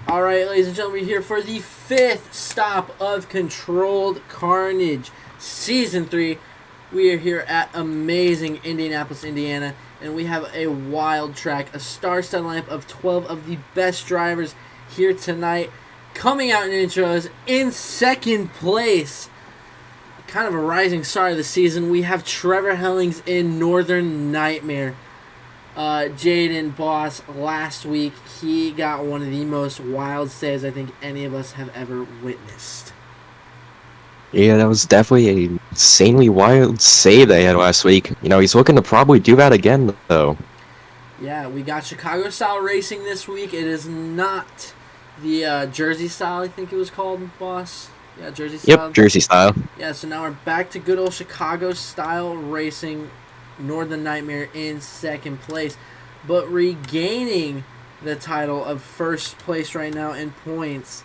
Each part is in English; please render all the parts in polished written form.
All right, ladies and gentlemen, we're here for the fifth stop of Controlled Carnage, Season 3. We are here at amazing Indianapolis, Indiana, and we have a wild track, a star-studded lineup of 12 of the best drivers here tonight. Coming out in intros, in second place, kind of a rising star of the season, we have Trevor Hellings in Northern Nightmare. Jaden Boss last week, he got one of the most wild saves I think any of us have ever witnessed. Yeah, that was definitely a insanely wild save they had last week. He's looking to probably do that again, though. Yeah, we got Chicago style racing this week. It is not the Jersey style, I think it was called, Boss. Yeah, Jersey Yep, style. Jersey style. Yeah, so now we're back to good old Chicago style racing. Northern Nightmare in second place, but regaining the title of first place right now in points.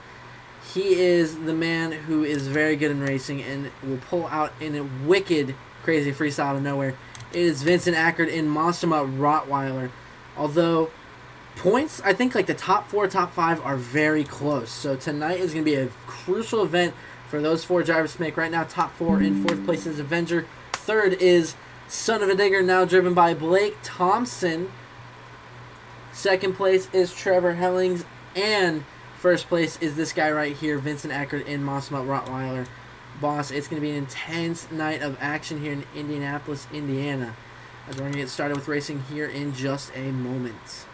He is the man who is very good in racing and will pull out in a wicked, crazy freestyle out of nowhere. It is Vincent Ackard in Monster Mutt Rottweiler. Although points, I think like the top four, top five are very close. So tonight is going to be a crucial event for those four drivers to make. Right now, top four in fourth place is Avenger. Third is Son of a Digger, now driven by Blake Thompson. Second place is Trevor Hellings. And first place is this guy right here, Vincent Ackard in Monster Mutt Rottweiler. Boss, it's going to be an intense night of action here in Indianapolis, Indiana, as we're going to get started with racing here in just a moment.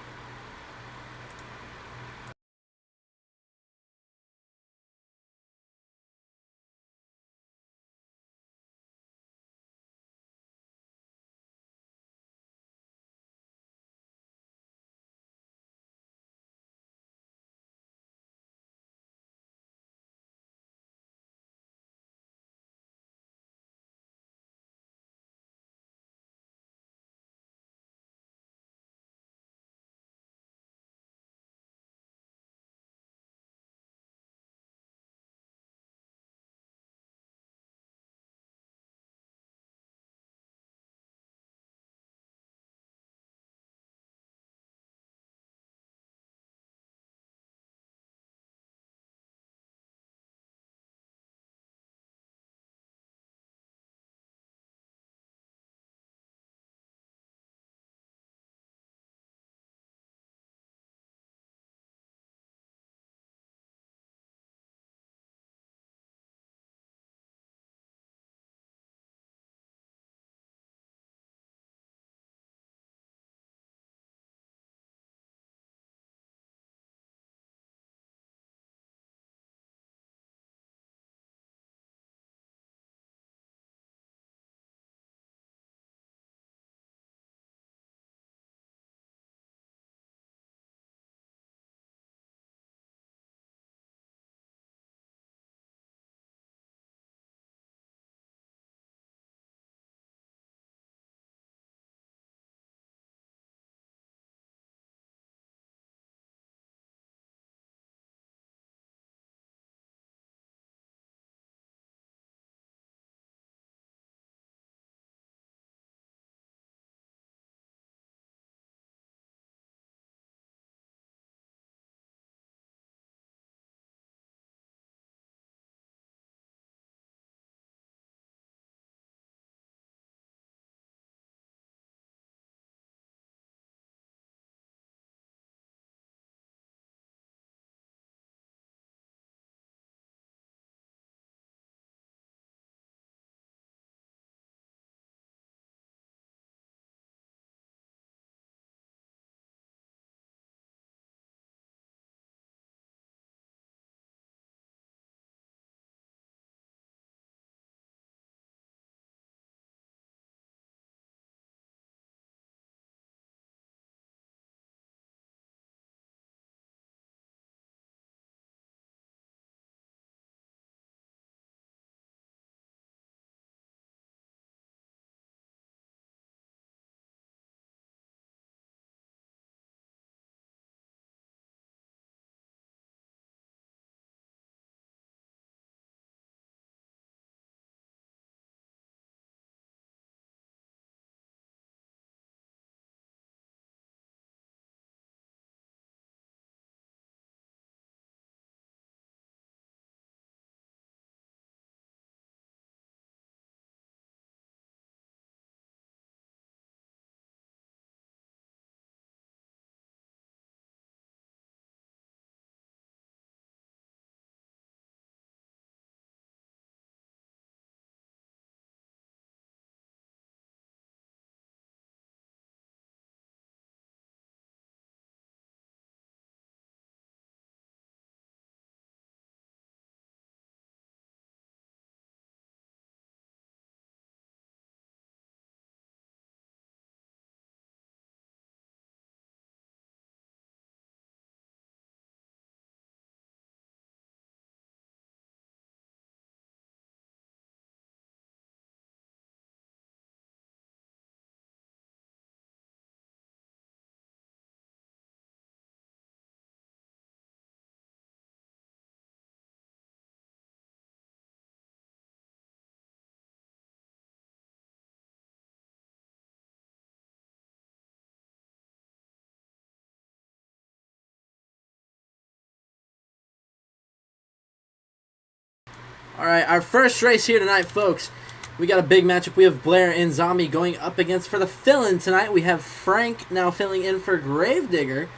All right, our first race here tonight, folks. We got a big matchup. We have Blair and Zombie going up against for the fill-in tonight. We have Frank now filling in for Gravedigger.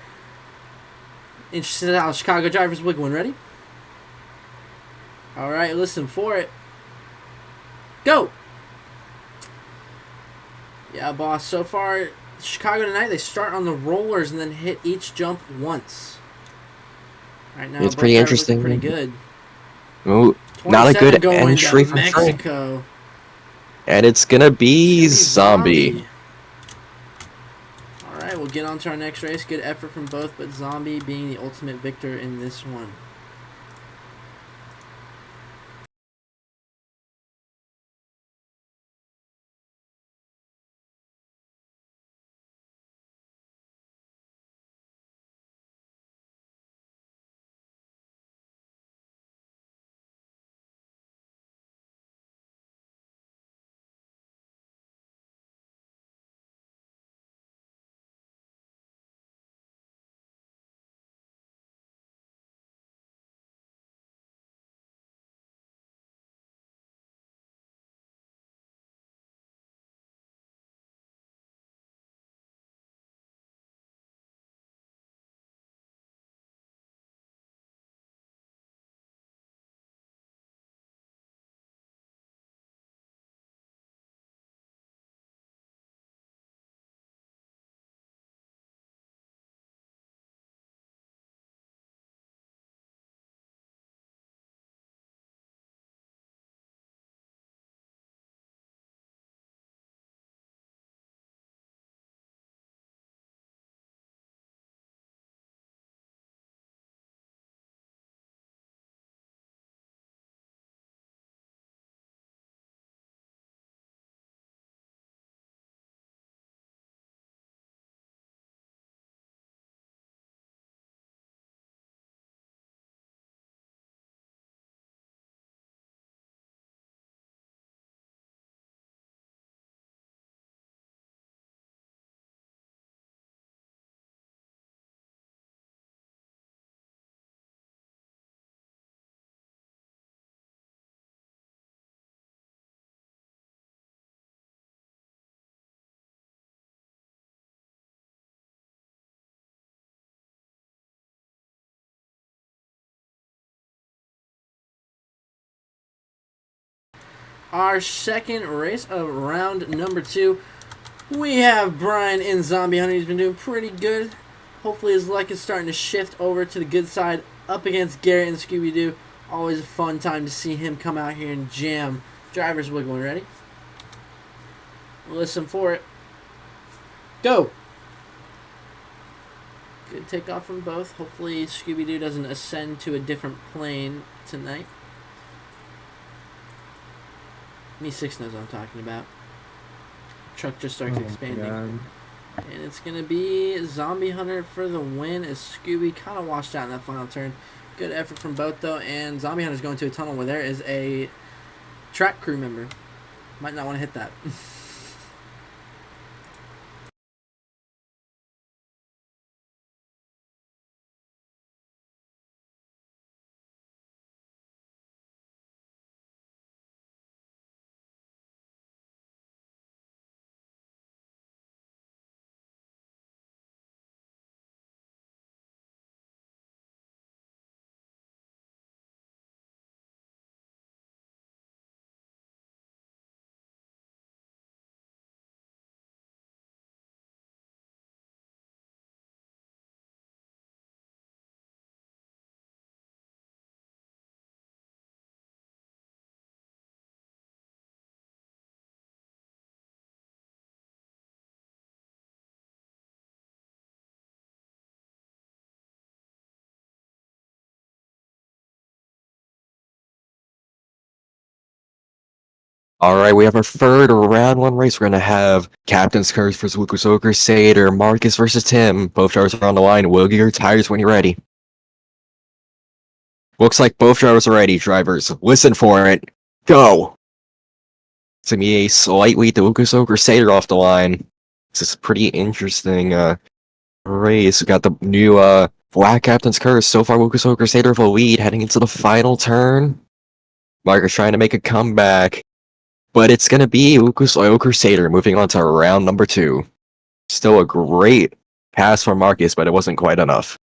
Interested in how Chicago drivers wiggle one. Ready? All right, listen for it. Go! Yeah, boss. So far, Chicago tonight, they start on the rollers and then hit each jump once. Right now, It's pretty interesting. Pretty good. Ooh, not a good going entry to from Frank. Mexico. And it's gonna be Zombie. Alright, we'll get on to our next race. Good effort from both, but Zombie being the ultimate victor in this one. Our second race of round number 2. We have Brian in Zombie Hunter. He's been doing pretty good. Hopefully his luck is starting to shift over to the good side up against Garrett and Scooby-Doo. Always a fun time to see him come out here and jam. Drivers wiggling. Ready? Listen for it. Go! Good takeoff from both. Hopefully Scooby-Doo doesn't ascend to a different plane tonight. Me6 knows what I'm talking about. Truck just starts expanding. And it's going to be Zombie Hunter for the win as Scooby kind of washed out in that final turn. Good effort from both, though. And Zombie Hunter's going to a tunnel where there is a track crew member. Might not want to hit that. Alright, we have our third round 1 race. We're gonna have Captain's Curse versus Wukuso Crusader, Marcus versus Tim. Both drivers are on the line. Will get your tires when you're ready. Looks like both drivers are ready, drivers. Listen for it. Go! It's gonna be a slight lead to Wukuso Crusader off the line. This is a pretty interesting race. We got the new Black Captain's Curse. So far, Wukuso Crusader with a lead heading into the final turn. Marcus trying to make a comeback, but it's going to be Lucas Oil Crusader moving on to round number 2. Still a great pass from Marcus, but it wasn't quite enough.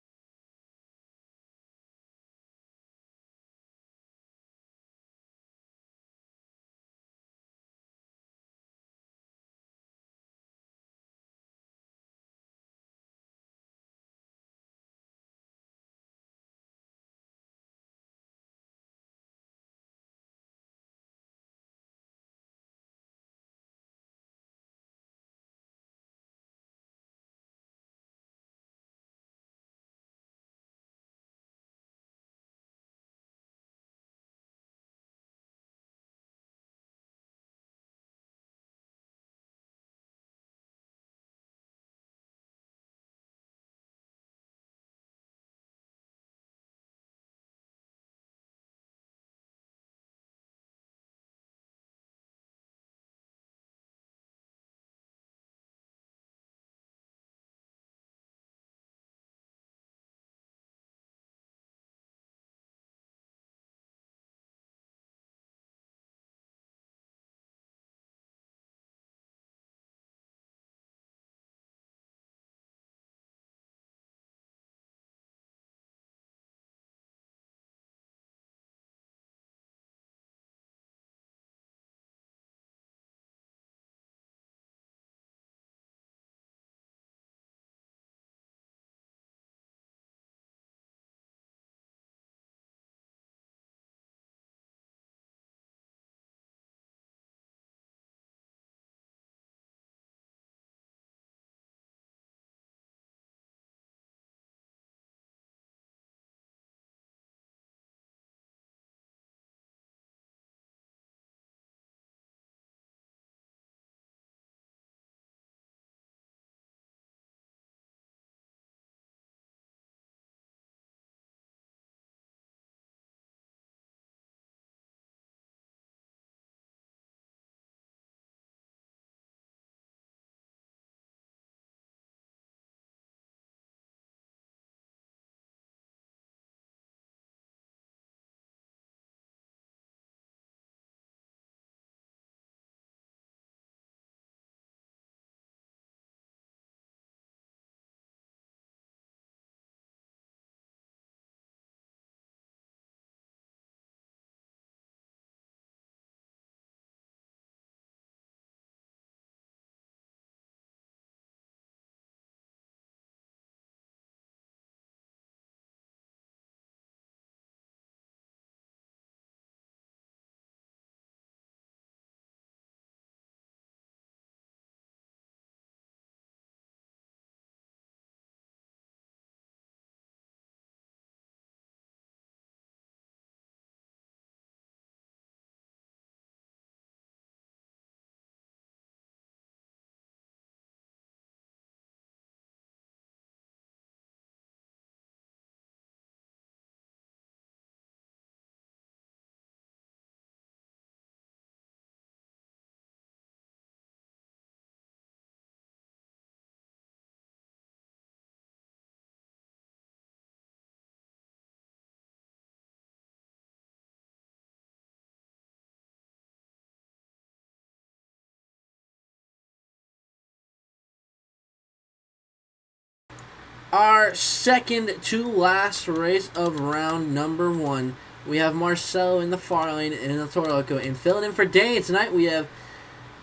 Our second to last race of round number 1. We have Marcelo in the far lane and El Toro Loco. And filling in for Dane tonight, we have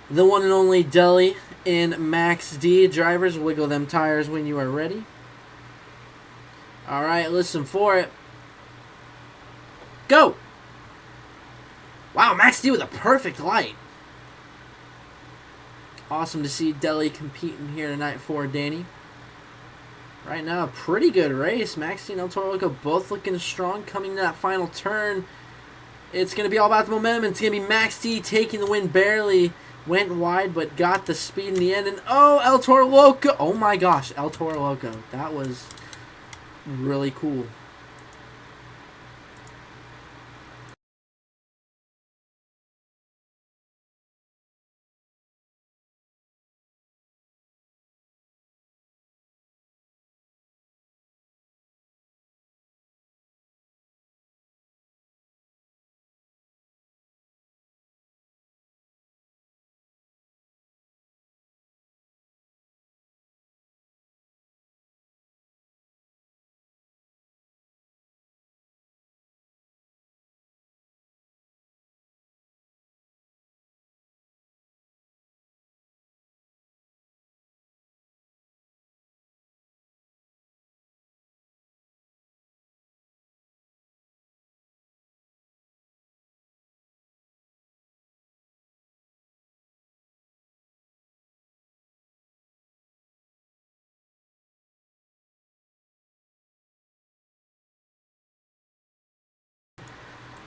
the one and only Deli and Max D. Drivers, wiggle them tires when you are ready. Alright, listen for it. Go! Wow, Max D with a perfect light. Awesome to see Deli competing here tonight for Danny. Right now, a pretty good race. Max D and El Toro Loco both looking strong coming to that final turn. It's going to be all about the momentum. It's going to be Max D taking the win barely. Went wide, but got the speed in the end. And oh, El Toro Loco. Oh my gosh, El Toro Loco. That was really cool.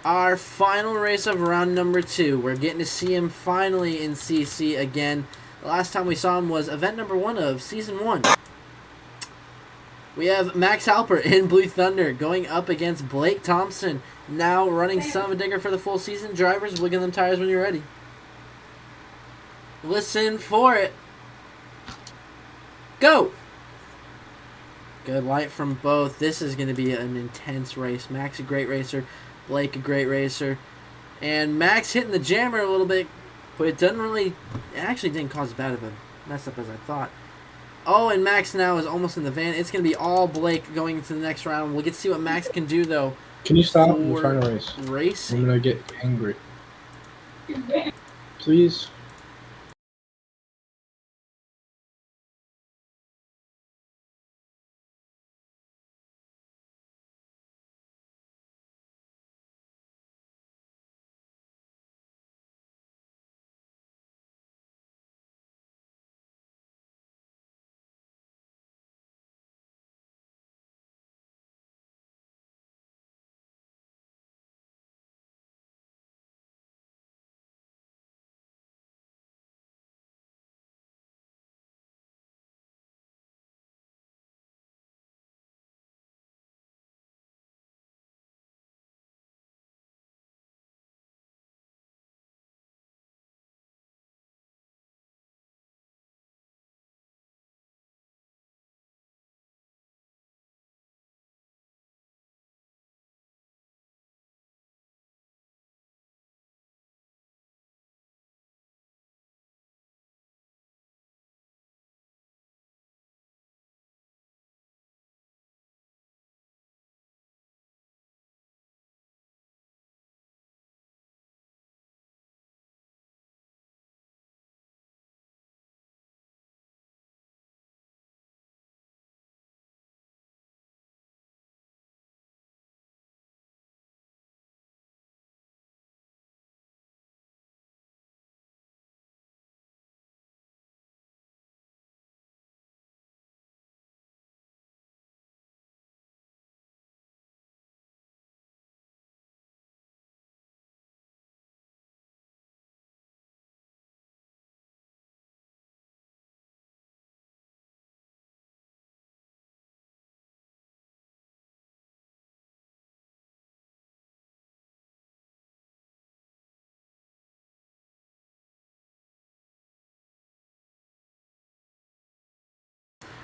Our final race of round number 2. We're getting to see him finally in CC again. The last time we saw him was event number 1 of Season 1. We have Max Halper in Blue Thunder going up against Blake Thompson, now running Son of a Digger for the full season. Drivers, wiggle them tires when you're ready. Listen for it. Go! Good light from both. This is going to be an intense race. Max, a great racer. Blake, a great racer. And Max hitting the jammer a little bit, but it actually didn't cause as bad of a mess up as I thought. Oh, and Max now is almost in the van. It's going to be all Blake going into the next round. We'll get to see what Max can do, though. Can you stop? I'm trying to race. Racing. I'm going to get angry. Please.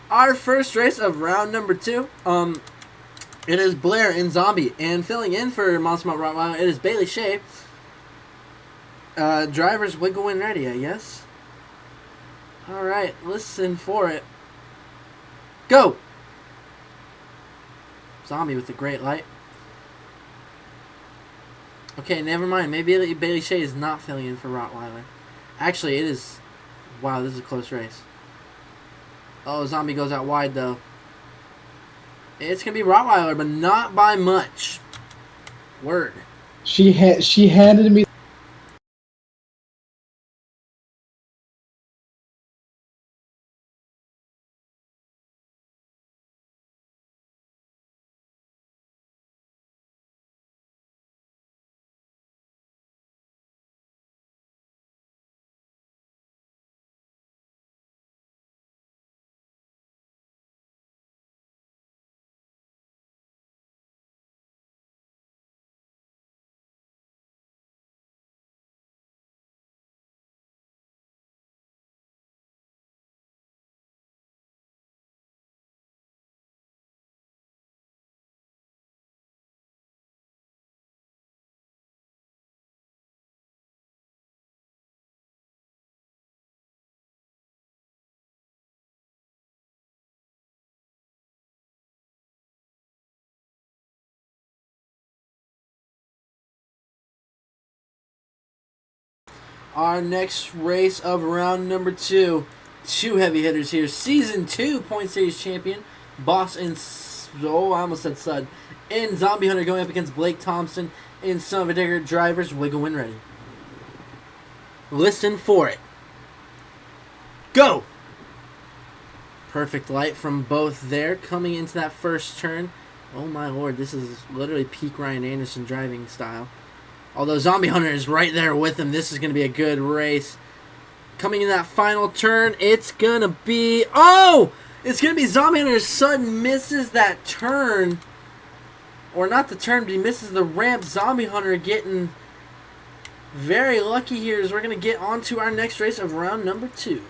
Our first race of round number 2. It is Blair in Zombie, and filling in for Monster Mount Rottweiler, it is Bailey Shea. Drivers, wiggle when ready, I guess. Alright, listen for it. Go! Zombie with the great light. Okay, never mind. Maybe Bailey Shea is not filling in for Rottweiler. Actually, it is... Wow, this is a close race. Oh, Zombie goes out wide, though. It's going to be Rottweiler, but not by much. Word. She handed me... Our next race of round number 2. 2 heavy hitters here. Season 2 Point Series champion, Boss and... Oh, I almost said Sud. In Zombie Hunter going up against Blake Thompson in Son of a Digger. Drivers, wiggle when ready. Listen for it. Go! Perfect light from both there. Coming into that first turn. Oh my lord, this is literally peak Ryan Anderson driving style. Although Zombie Hunter is right there with him, this is going to be a good race. Coming in that final turn, it's going to be... Oh! It's going to be Zombie Hunter. Sudden misses that turn. Or not the turn, but he misses the ramp. Zombie Hunter getting very lucky here as we're going to get on to our next race of round number 2.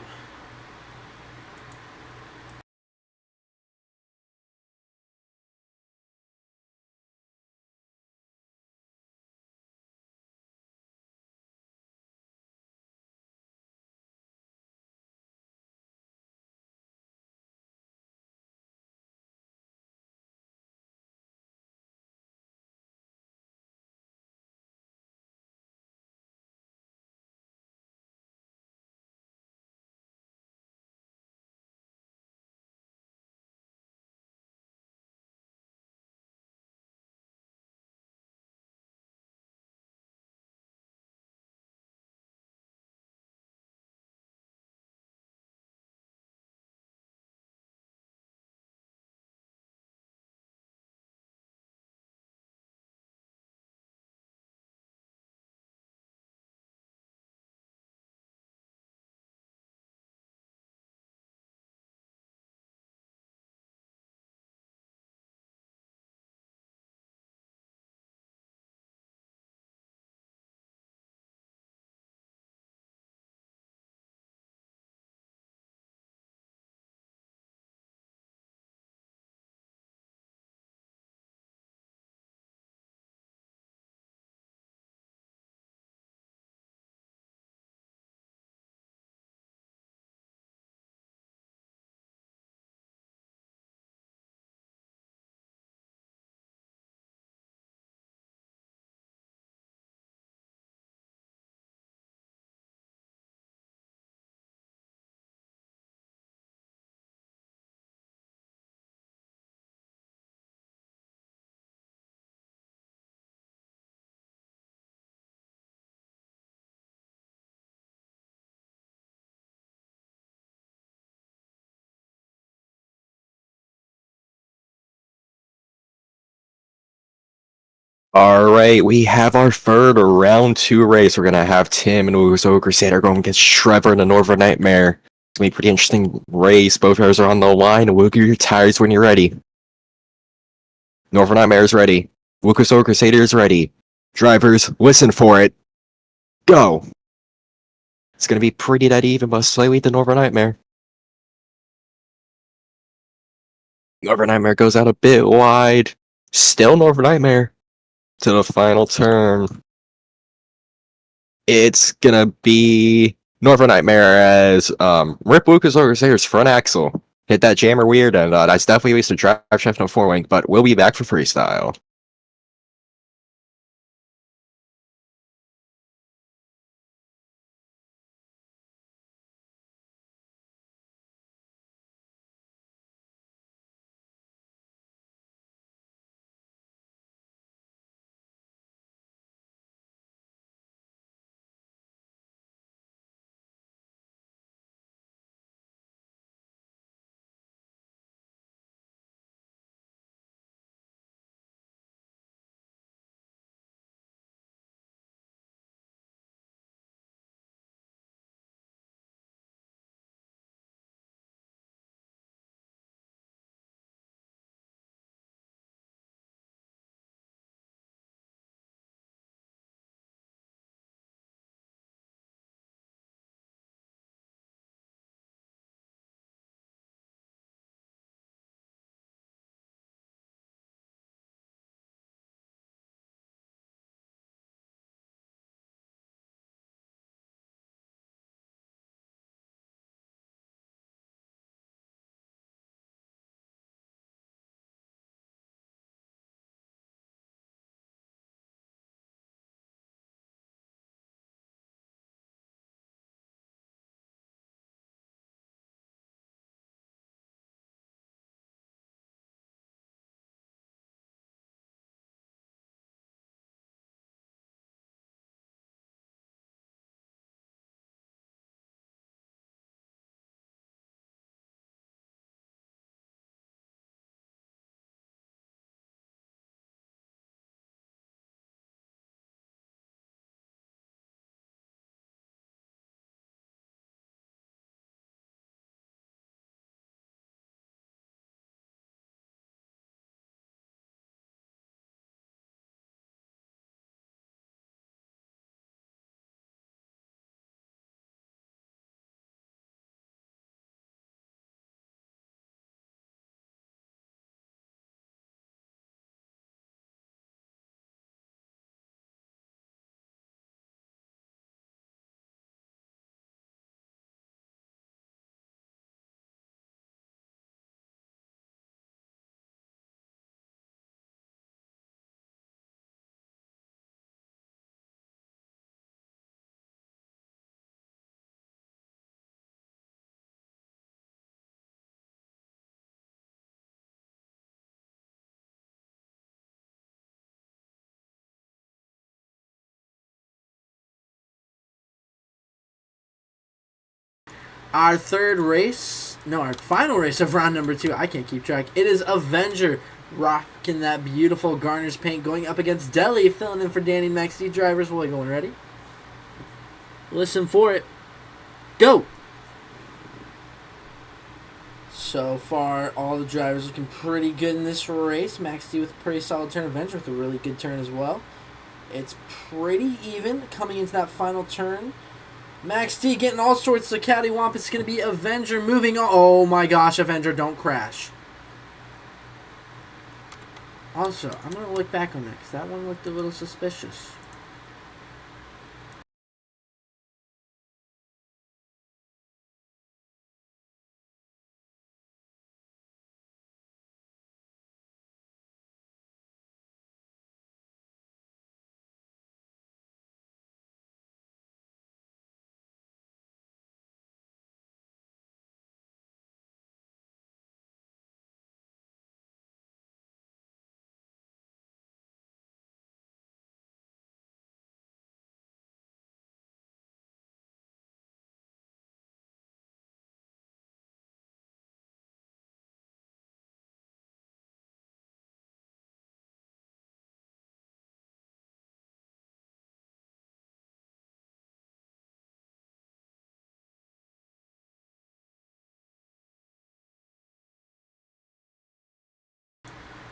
Alright, we have our third round 2 race. We're gonna have Tim and Uso Crusader going against Trevor and the Northern Nightmare. It's gonna be a pretty interesting race. Both of us are on the line. We'll give your tires when you're ready. Northern Nightmare is ready. Wukuso Crusader is ready. Drivers, listen for it. Go! It's gonna be pretty dead even, but slightly the Northern Nightmare. Northern Nightmare goes out a bit wide. Still Northern Nightmare. To the final turn. It's gonna be Northern Nightmare as Rip Lucas Crusader's front axle. Hit that jammer weird, and that's definitely a waste of drive shaft and 4-wing, but we'll be back for freestyle. Our third race, no, our final race of round number 2. I can't keep track. It is Avenger rocking that beautiful Garner's paint, going up against Deli, filling in for Danny and Max D. Drivers. We're going ready. Listen for it. Go. So far, all the drivers looking pretty good in this race. Max D with a pretty solid turn. Avenger with a really good turn as well. It's pretty even coming into that final turn. Max D getting all sorts of cattywomp. It's going to be Avenger moving on. Oh my gosh, Avenger, don't crash. Also, I'm going to look back on that because that one looked a little suspicious.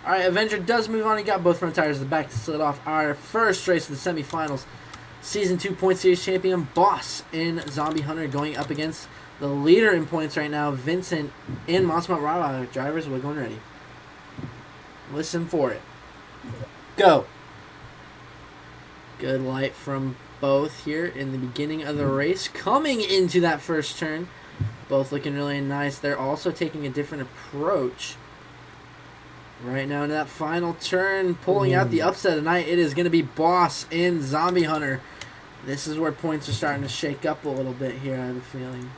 Alright, Avenger does move on. He got both front tires at the back to set off our first race of the semifinals. Season 2 Point Series champion Boss in Zombie Hunter going up against the leader in points right now, Vincent in Mossmount Raw. Drivers, we're going ready. Listen for it. Go. Good light from both here in the beginning of the race. Coming into that first turn, both looking really nice. They're also taking a different approach. Right now into that final turn, pulling out the upset of the night, it is going to be Boss in Zombie Hunter. This is where points are starting to shake up a little bit here, I have a feeling.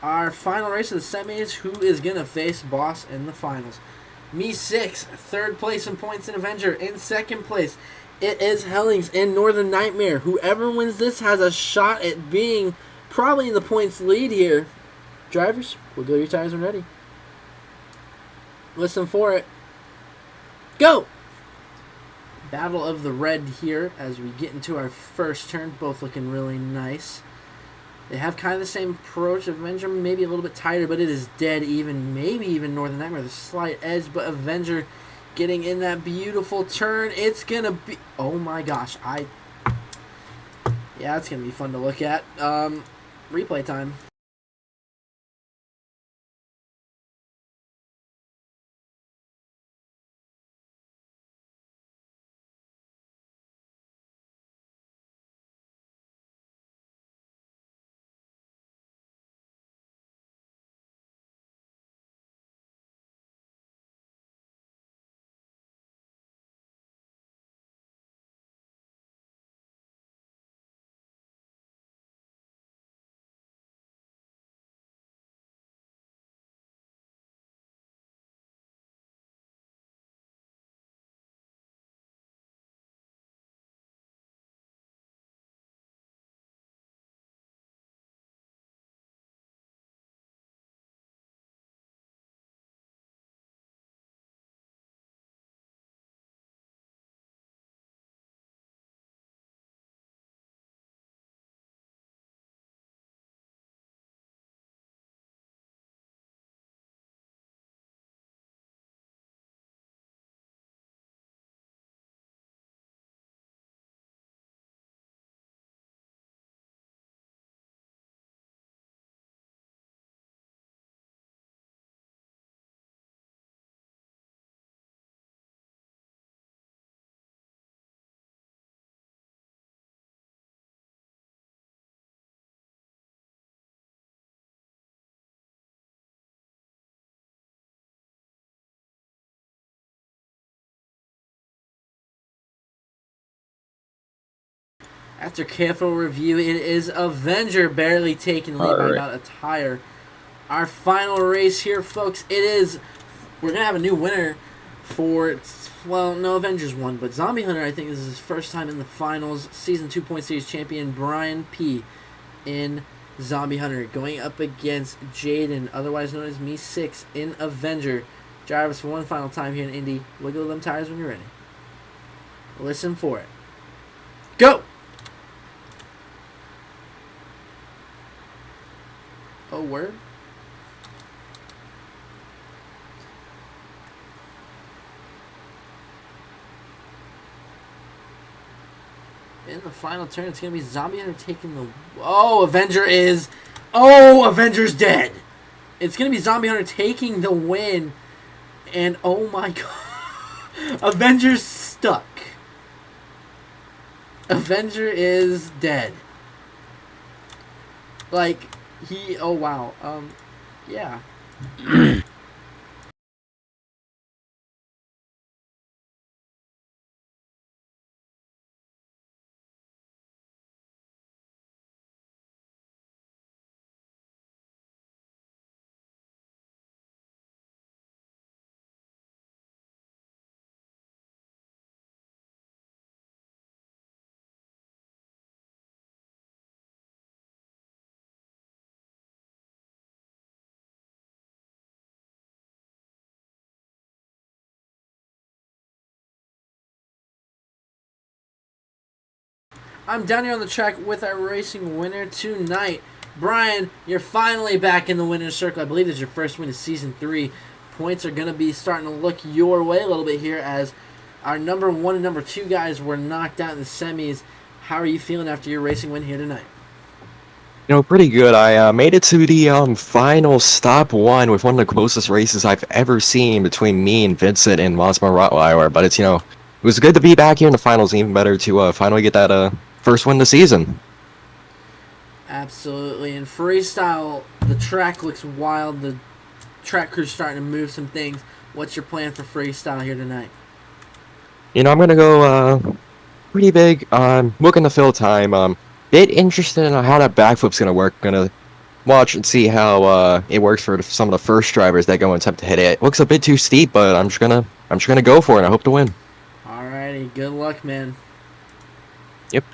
Our final race of the semis, who is going to face Boss in the finals? Me 6, third place in points in Avenger. In second place, it is Hellings in Northern Nightmare. Whoever wins this has a shot at being probably in the points lead here. Drivers, we'll go your tires when ready. Listen for it. Go! Battle of the red here as we get into our first turn. Both looking really nice. They have kind of the same approach. Avenger maybe a little bit tighter, but it is dead even. Maybe even Northern Nightmare, the slight edge, but Avenger getting in that beautiful turn. It's going to be... Oh my gosh. Yeah, it's going to be fun to look at. Replay time. After careful review, it is Avenger barely taking the lead by Alright. about a tire. Our final race here, folks, it is... We're going to have a new winner for... Well, no, Avengers won, but Zombie Hunter, I think, this is his first time in the finals. Season 2 Point Series champion Brian P. in Zombie Hunter, going up against Jaden, otherwise known as Me6, in Avenger. Drive us for one final time here in Indy. Wiggle them tires when you're ready. Listen for it. Go! Oh, word? In the final turn, it's going to be Zombie Hunter taking the... Oh, Avenger is... Oh, Avenger's dead! It's going to be Zombie Hunter taking the win. And, oh my god. Avenger's stuck. Avenger is dead. Like, he... Oh, wow. Yeah. I'm down here on the track with our racing winner tonight. Brian, you're finally back in the winner's circle. I believe this is your first win of Season 3. Points are going to be starting to look your way a little bit here as our number 1 and number 2 guys were knocked out in the semis. How are you feeling after your racing win here tonight? You know, pretty good. I made it to the final stop 1 with one of the closest races I've ever seen between me and Vincent and Mosma Rottweiler. But it's, you know, it was good to be back here in the finals. Even better to finally get that first win of the season. Absolutely. In freestyle, the track looks wild. The track crew's starting to move some things. What's your plan for freestyle here tonight? You know, I'm gonna go pretty big. Looking to fill time. Bit interested in how that backflip's gonna work. Gonna watch and see how it works for some of the first drivers that go and attempt to hit it. Looks a bit too steep, but I'm just gonna go for it. I hope to win. Alrighty, good luck, man. Yep.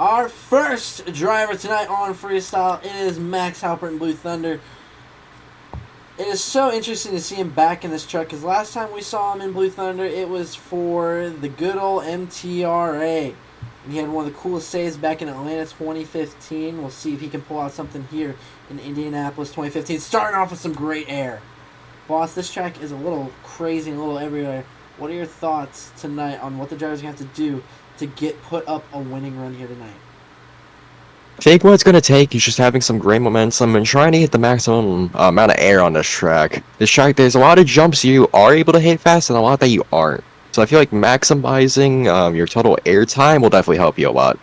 Our first driver tonight on Freestyle is Max Halpert in Blue Thunder. It is so interesting to see him back in this truck because last time we saw him in Blue Thunder, it was for the good old MTRA. And he had one of the coolest saves back in Atlanta 2015. We'll see if he can pull out something here in Indianapolis 2015. Starting off with some great air. Boss, this track is a little crazy and a little everywhere. What are your thoughts tonight on what the drivers are going to have to do to put up a winning run here tonight? I think what it's going to take is just having some great momentum and trying to hit the maximum amount of air on this track. This track, there's a lot of jumps you are able to hit fast and a lot that you aren't. So I feel like maximizing your total air time will definitely help you a lot.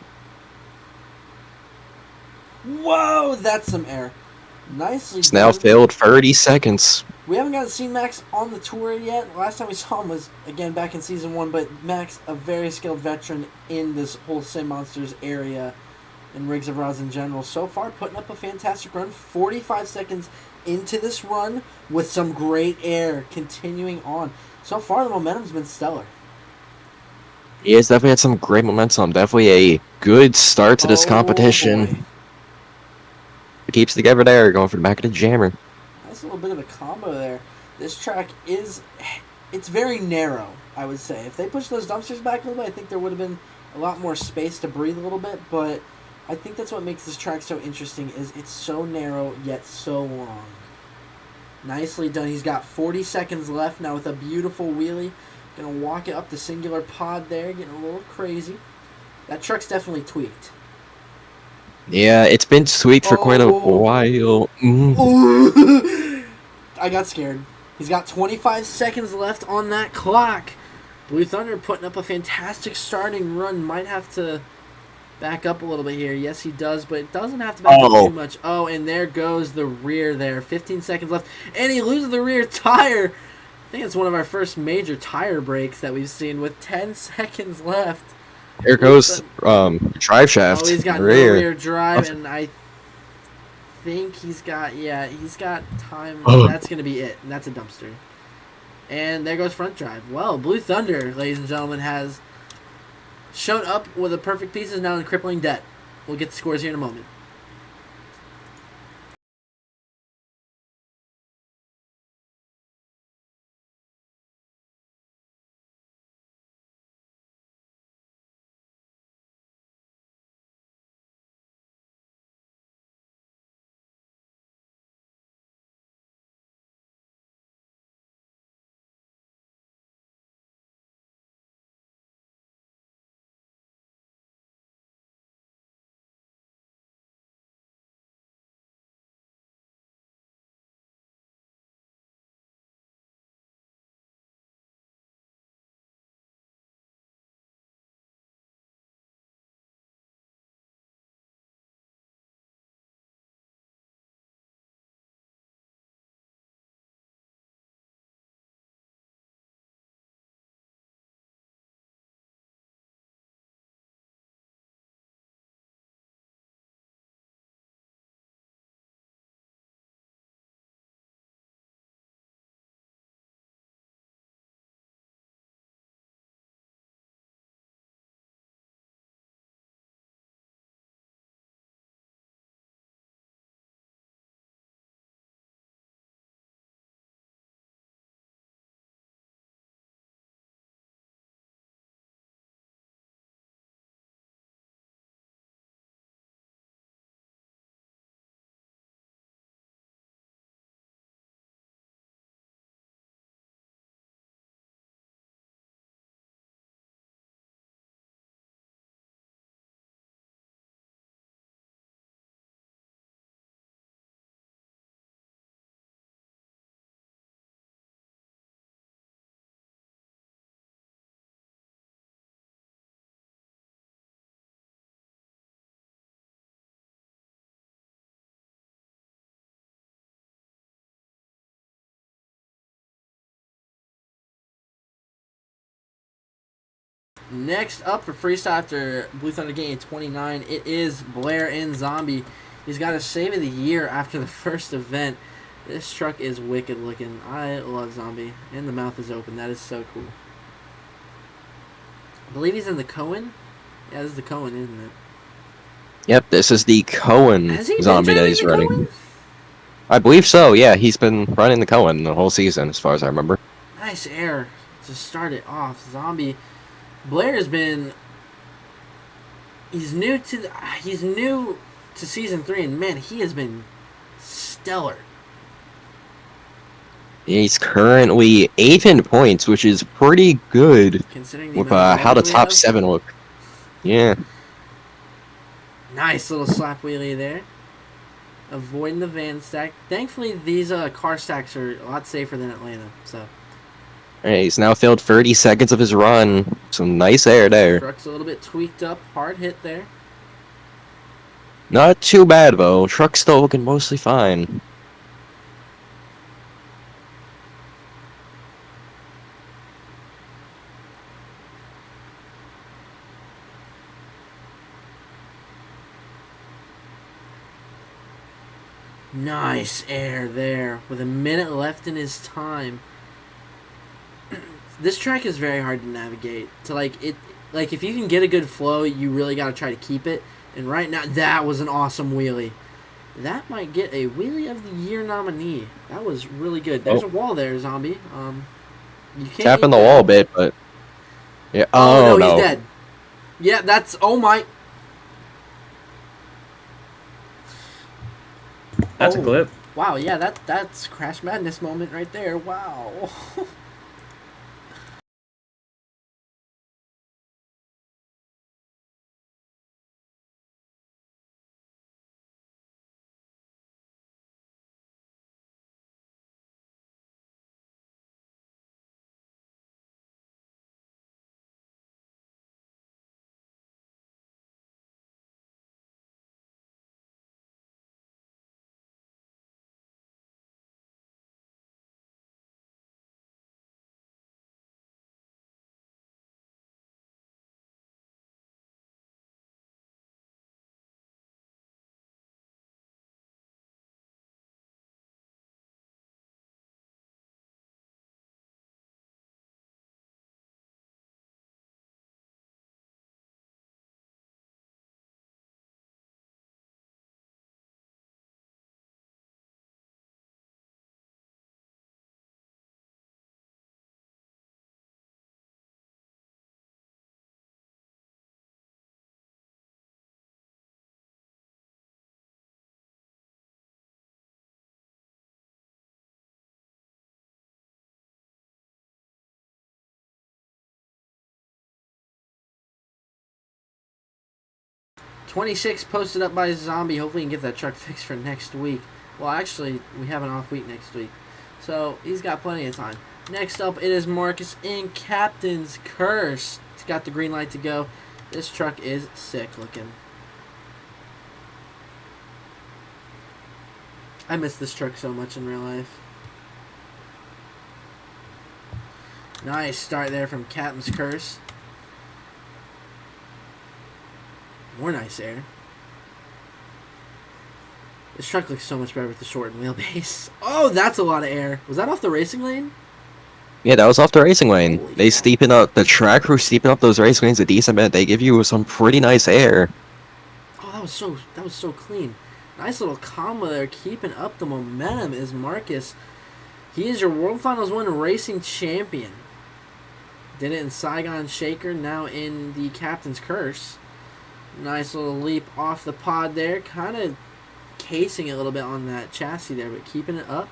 Whoa, that's some air. Nicely It's now filled 30 seconds. We haven't gotten to see Max on the tour yet. Last time we saw him was, again, back in Season 1, but Max, a very skilled veteran in this whole Sim Monsters area and Rigs of Rods in general. So far, putting up a fantastic run. 45 seconds into this run with some great air continuing on. So far, the momentum's been stellar. He has definitely had some great momentum. Definitely a good start to this competition. Boy. He keeps together there, going for the back of the jammer. Nice little bit of a combo there. This track is, it's very narrow, I would say. If they pushed those dumpsters back a little bit, I think there would have been a lot more space to breathe a little bit, but I think that's what makes this track so interesting is it's so narrow yet so long. Nicely done. He's got 40 seconds left now with a beautiful wheelie. Gonna walk it up the singular pod there, getting a little crazy. That truck's definitely tweaked. Yeah, it's been tweaked for quite a while. I got scared. He's got 25 seconds left on that clock. Blue Thunder putting up a fantastic starting run. Might have to back up a little bit here. Yes, he does, but it doesn't have to back up too much. Oh, and there goes the rear there. 15 seconds left. And he loses the rear tire. I think it's one of our first major tire breaks that we've seen with 10 seconds left. Here goes drive shaft. Oh, he's got no rear drive, and I think he's got time. That's going to be it, and that's a dumpster. And there goes front drive. Well, Blue Thunder, ladies and gentlemen, has shown up with a perfect piece, is now in crippling debt. We'll get the scores here in a moment. Next up for freestyle after Blue Thunder getting 29, it is Blair and Zombie. He's got a save of the year after the first event. This truck is wicked looking. I love Zombie. And the mouth is open. That is so cool. I believe he's in the Cohen. Yeah, this is the Cohen, isn't it? Yep, this is the Cohen Has he been zombie that driving he's the running. Cohen? I believe so, yeah. He's been running the Cohen the whole season, as far as I remember. Nice air to start it off. Zombie Blair has been. He's new to season 3, and man, he has been stellar. He's currently 8th in points, which is pretty good Considering the with amount of how the wins we top have. 7 look. Yeah. Nice little slap wheelie there. Avoiding the van stack. Thankfully, these car stacks are a lot safer than Atlanta. So Alright, he's now filled 30 seconds of his run. Some nice air there. truck's a little bit tweaked up. Hard hit there. Not too bad, though. Truck's still looking mostly fine. Nice air there with a minute left in his time. This track is very hard to navigate. Like if you can get a good flow, you really got to try to keep it. And right now, that was an awesome wheelie. That might get a Wheelie of the Year nominee. That was really good. There's a wall there, zombie. You can't Tapping eat the that. wall a bit, but yeah. Oh, Oh no, no. he's dead. Yeah, that's oh my. That's a Oh. clip. Wow, yeah, that's Crash Madness moment right there. Wow. $26 posted up by Zombie. Hopefully, he can get that truck fixed for next week. Well, actually, we have an off week next week, so he's got plenty of time. Next up, it is Marcus in Captain's Curse. He's got the green light to go. This truck is sick looking. I miss this truck so much in real life. Nice start there from Captain's Curse. More nice air. This truck looks so much better with the shortened wheelbase. Oh, that's a lot of air. Was that off the racing lane? Yeah, that was off the racing lane. Holy They cow. steepen up the track crew, steepen up those racing lanes a decent bit. They give you some pretty nice air. Oh, that was so clean. Nice little combo there, keeping up the momentum is Marcus. He is your World Finals 1 racing champion. Did it in Saigon Shaker, now in the Captain's Curse. Nice little leap off the pod there, kind of casing it a little bit on that chassis there, but keeping it up.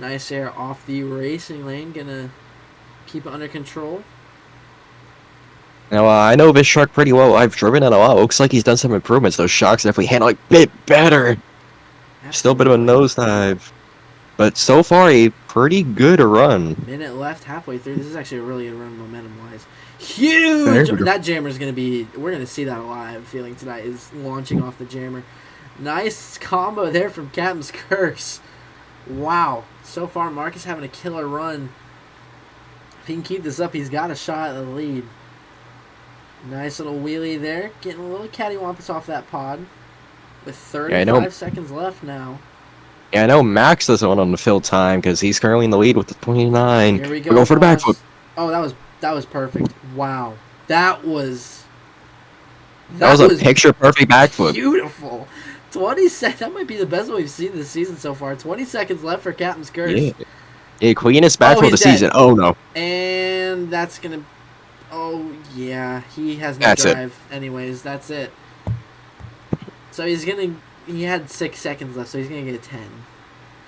Nice air off the racing lane, gonna keep it under control. Now, I know this truck pretty well. I've driven it a lot. Looks like he's done some improvements. Those shocks definitely handle a bit better. Still a bit of a Absolutely. nosedive. But so far, a pretty good run. Minute left, halfway through. This is actually a really good run momentum-wise. There Huge! we go. That jammer's going to be... We're going to see that a lot, I have a feeling, tonight, is launching off the jammer. Nice combo there from Captain's Curse. Wow. So far, Marcus having a killer run. If he can keep this up, he's got a shot at the lead. Nice little wheelie there. Getting a little cattywampus off that pod. With 35 seconds left now. Yeah, I know Max doesn't want him to fill time because he's currently in the lead with the 29. Here we go. We're going for the boss. backflip. Oh, that was perfect. Wow. That was That was a picture-perfect backflip. beautiful. 20 seconds. That might be the best one we've seen this season so far. 20 seconds left for Captain's Curse. Yeah. Yeah, cleanest backflip of the season. Oh, no. And that's going to... Oh, yeah. He has no That's drive. Anyways, that's it. So he's going to... He had 6 seconds left, so he's going to get a 10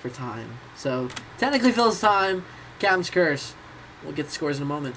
for time. So, technically fills time. Captain's Curse. We'll get the scores in a moment.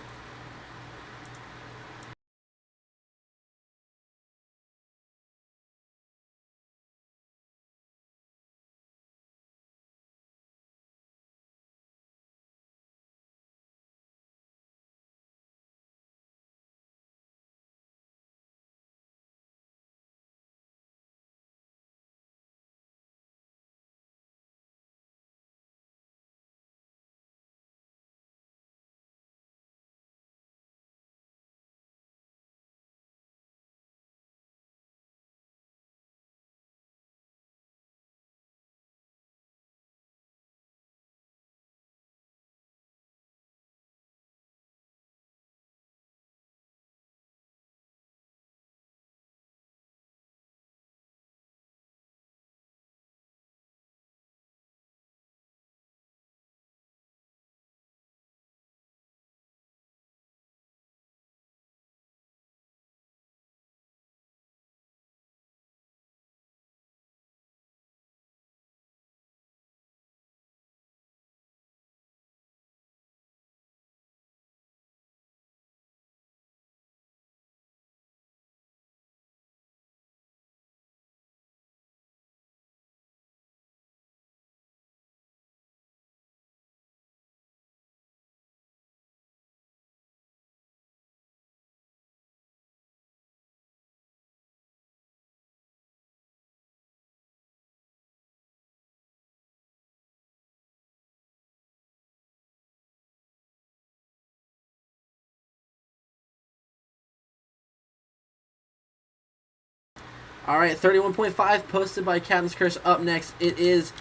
All right, 31.5 posted by Captain's Curse. Up next, it is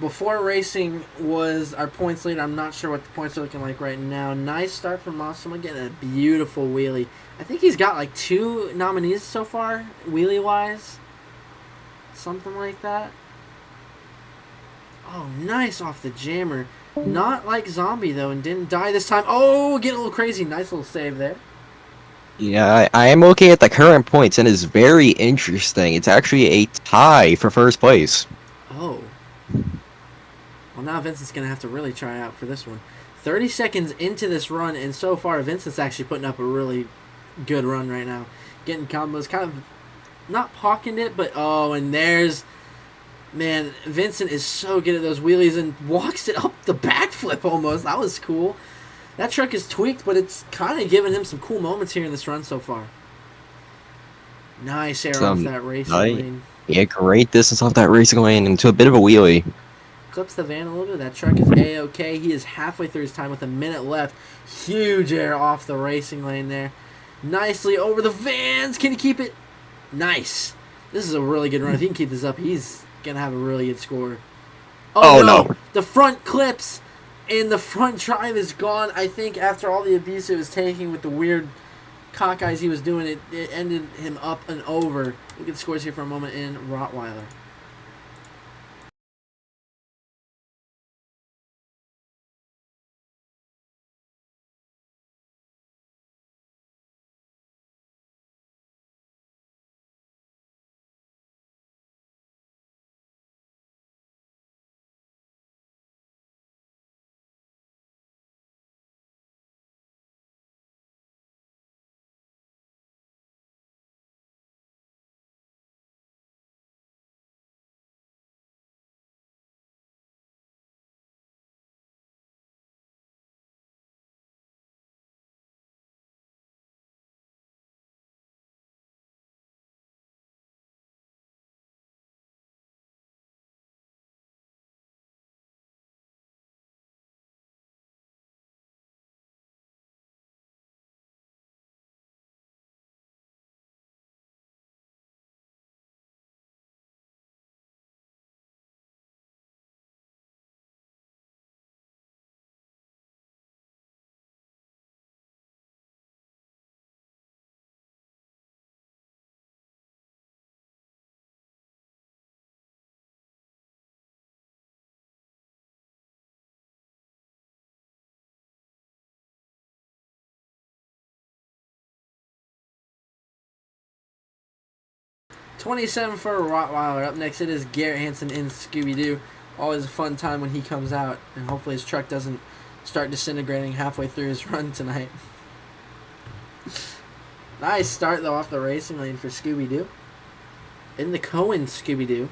before racing was our points lead. I'm not sure what the points are looking like right now. Nice start from Mossum, getting a beautiful wheelie. I think he's got like 2 nominees so far, wheelie wise, something like that. Oh, nice off the jammer. Not like Zombie though, and didn't die this time. Oh, getting a little crazy. Nice little save there. Yeah, I am looking at the current points, and it's very interesting. It's actually a tie for first place. Oh. Well, now Vincent's going to have to really try out for this one. 30 seconds into this run, and so far Vincent's actually putting up a really good run right now. Getting combos, kind of not pocketing it, but oh, and there's... Man, Vincent is so good at those wheelies and walks it up the backflip almost. That was cool. That truck is tweaked, but it's kind of giving him some cool moments here in this run so far. Nice air off that racing lane. Yeah, great distance off that racing lane into a bit of a wheelie. Clips the van a little bit. That truck is A-OK. He is halfway through his time with a minute left. Huge air off the racing lane there. Nicely over the vans. Can he keep it? Nice. This is a really good run. If he can keep this up, he's going to have a really good score. Oh, no. The front clips and the front drive is gone. I think after all the abuse it was taking with the weird cockeyes he was doing, it ended him up and over. Look at the scores here for a moment in Rottweiler. 27 for a Rottweiler. Up next, it is Garrett Hansen in Scooby-Doo. Always a fun time when he comes out, and hopefully his truck doesn't start disintegrating halfway through his run tonight. Nice start, though, off the racing lane for Scooby-Doo. In the Cohen Scooby-Doo.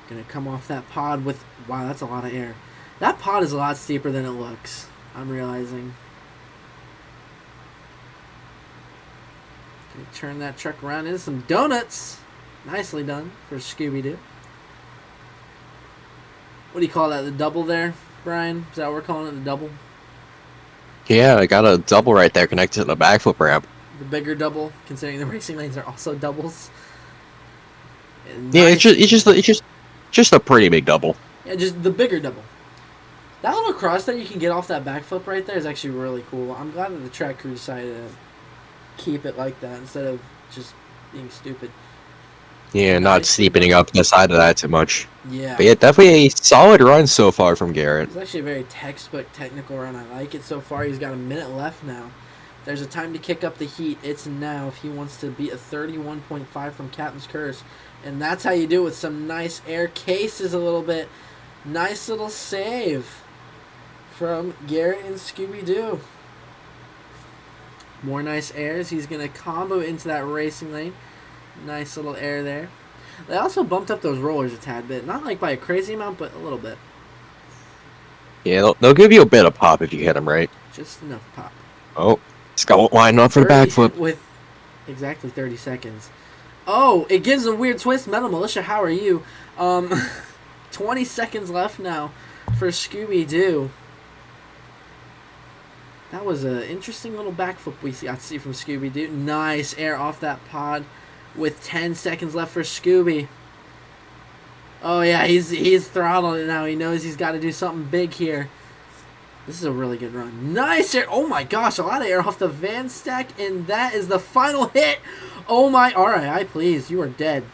Gonna come off that pod with... Wow, that's a lot of air. That pod is a lot steeper than it looks, I'm realizing. Gonna turn that truck around into some donuts. Nicely done for Scooby-Doo. What do you call that, the double there, Brian? Is that what we're calling it, the double? Yeah, I got a double right there connected to the backflip ramp. The bigger double, considering the racing lanes are also doubles. Yeah, it's just a pretty big double. Yeah, just the bigger double. That little cross that you can get off that backflip right there is actually really cool. I'm glad that the track crew decided to keep it like that instead of just being stupid. Yeah, not steepening up the side of that too much. Yeah. But yeah, definitely a solid run so far from Garrett. It's actually a very textbook technical run. I like it so far. He's got a minute left now. There's a time to kick up the heat. It's now if he wants to beat a 31.5 from Captain's Curse. And that's how you do it with some nice air cases a little bit. Nice little save from Garrett and Scooby-Doo. More nice airs. He's going to combo into that racing lane. Nice little air there. They also bumped up those rollers a tad bit. Not like by a crazy amount, but a little bit. Yeah, they'll give you a bit of pop if you hit them right. Just enough pop. Oh, Scott lining up for the backflip. With exactly 30 seconds. Oh, it gives a weird twist. Metal Militia, how are you? 20 seconds left now for Scooby-Doo. That was an interesting little backflip we got to see from Scooby-Doo. Nice air off that pod with 10 seconds left for Scooby. Oh, yeah, he's throttling it now. He knows he's got to do something big here. This is a really good run. Nice air. Oh, my gosh, a lot of air off the van stack, and that is the final hit. Oh, my. All right, please. You are dead.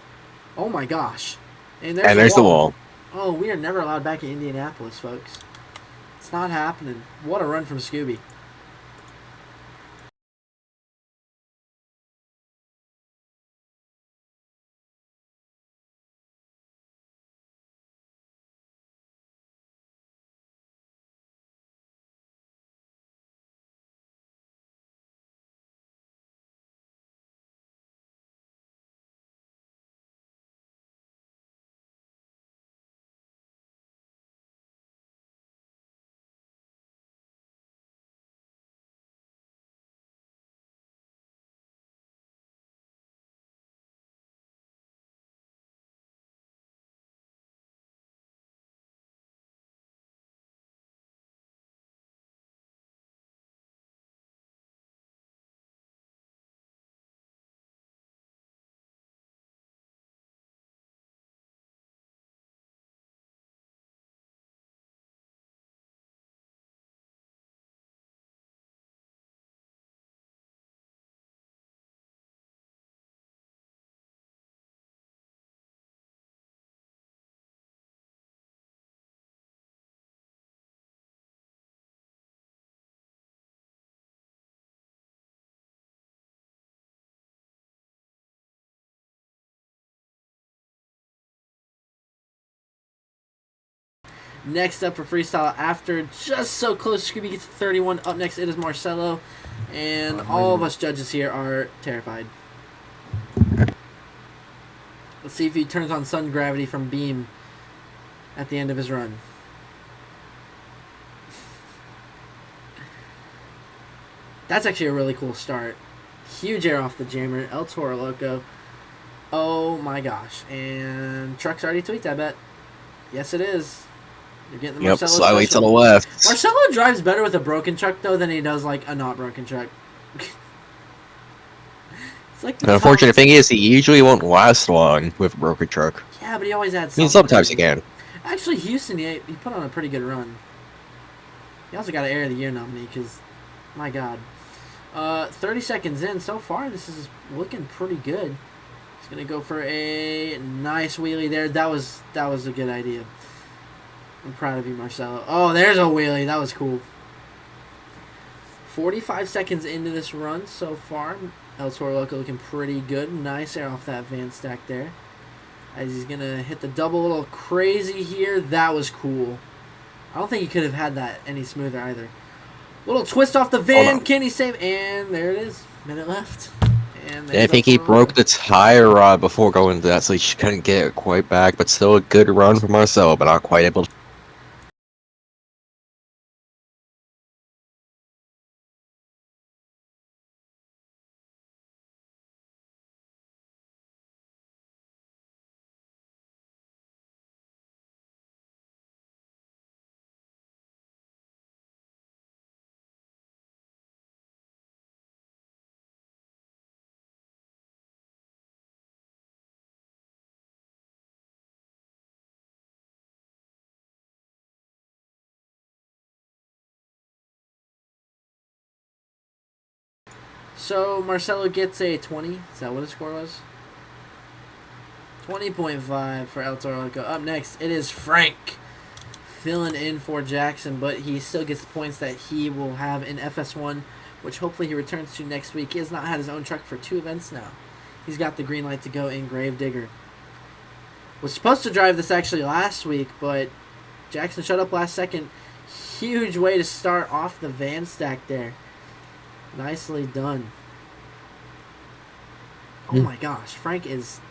Oh, my gosh. And there's the wall. Oh, we are never allowed back in Indianapolis, folks. It's not happening. What a run from Scooby. Next up for freestyle, after just so close, Scooby gets to 31. Up next, it is Marcelo. And all of us judges here are terrified. Let's see if he turns on sun gravity from Beam at the end of his run. That's actually a really cool start. Huge air off the jammer. El Toro Loco. Oh my gosh. And truck's already tweaked, I bet. Yes, it is. You're getting the Marcelo slightly to special. the left. Marcelo drives better with a broken truck, though, than he does, like, a not broken truck. It's like The unfortunate thing is he usually won't last long with a broken truck. Yeah, but he always adds I mean, something. sometimes he can. Actually, Houston, he put on a pretty good run. He also got an Air of the Year nominee, because, my God. 30 seconds in. So far, this is looking pretty good. He's going to go for a nice wheelie there. That was a good idea. I'm proud of you, Marcelo. Oh, there's a wheelie. That was cool. 45 seconds into this run so far. El Toro Loco looking pretty good. Nice air off that van stack there. As he's going to hit the double, a little crazy here. That was cool. I don't think he could have had that any smoother either. Little twist off the van. Can he save? And there it is. Minute left. And I think he broke the tire rod before going to that, so he couldn't get it quite back. But still a good run for Marcel, but not quite able to. So Marcelo gets a 20. Is that what his score was? 20.5 for El Toro Loco. Up next, it is Frank filling in for Jackson, but he still gets the points that he will have in FS1, which hopefully he returns to next week. He has not had his own truck for 2 events now. He's got the green light to go in Gravedigger. Was supposed to drive this actually last week, but Jackson shut up last second. Huge way to start off the van stack there. Nicely done. Oh my gosh, Frank has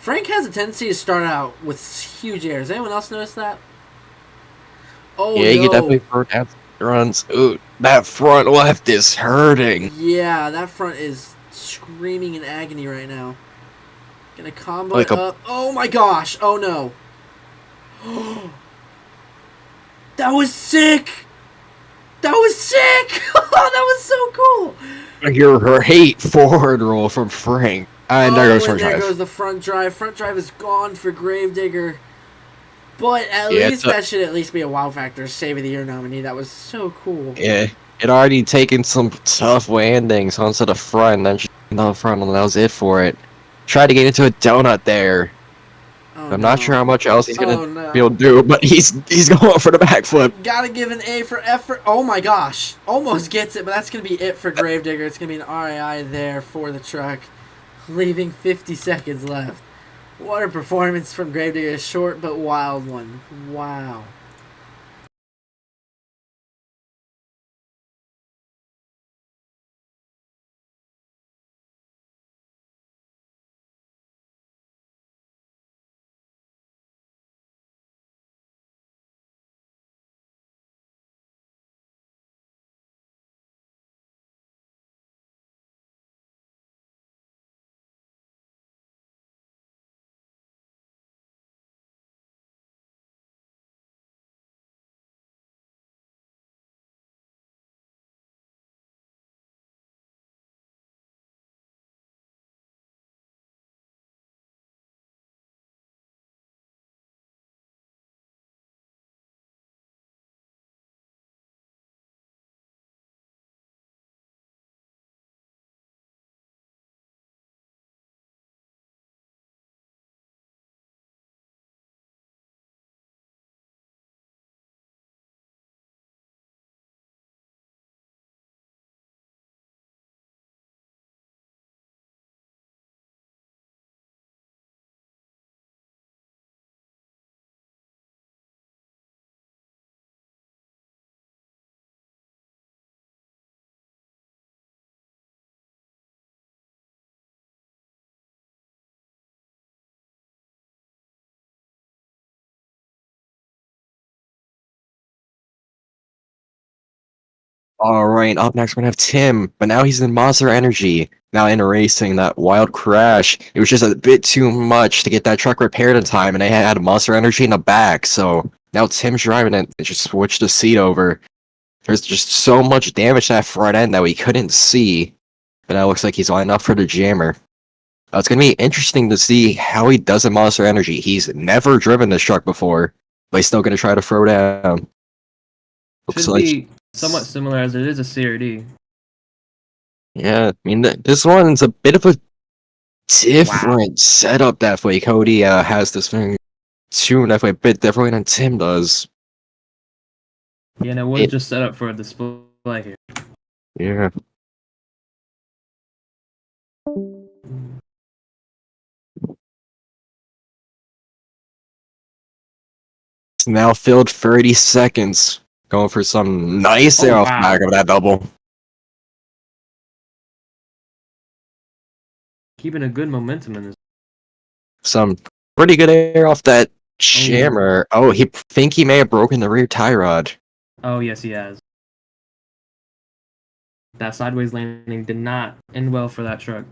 a tendency to start out with huge airs. Anyone else notice that? Oh, yeah, you definitely burn out runs. Ooh, that front left is hurting. Yeah, that front is screaming in agony right now. Gonna combo Like it up. Oh my gosh! Oh no! That was sick! That was sick! That was so cool! Your great forward roll from Frank. And there goes front drive. There goes the front drive. Front drive is gone for Gravedigger. But at least that should at least be a wow factor save of the year nominee. That was so cool. Yeah, it already taken some tough landings onto the front, and then just the front, and that was it for it. Tried to get into a donut there. Oh, I'm not sure how much else he's gonna be able to do, but he's going for the backflip. Gotta give an A for effort. Oh my gosh, almost gets it, but that's gonna be it for Gravedigger. It's gonna be an RAI there for the truck, leaving 50 seconds left. What a performance from Gravedigger, a short but wild one. Wow. Alright, up next we're gonna have Tim, but now he's in Monster Energy. Now in racing, that wild crash. It was just a bit too much to get that truck repaired in time, and they had Monster Energy in the back, so now Tim's driving it and just switched the seat over. There's just so much damage to that front end that we couldn't see, but now it looks like he's lining up for the jammer. It's gonna be interesting to see how he does in Monster Energy. He's never driven this truck before, but he's still gonna try to throw down. Looks Should like be somewhat similar as it is a CRD. yeah, I mean, this one's a bit of a different setup that way. Cody has this thing tuned that way a bit differently than Tim does. Yeah, and it was just set up for a display here. Yeah. It's now filled 30 seconds. Going for some nice air off the back of that double. Keeping a good momentum in this. Some pretty good air off that jammer. Oh, he think he may have broken the rear tie rod. Oh, yes, he has. That sideways landing did not end well for that truck.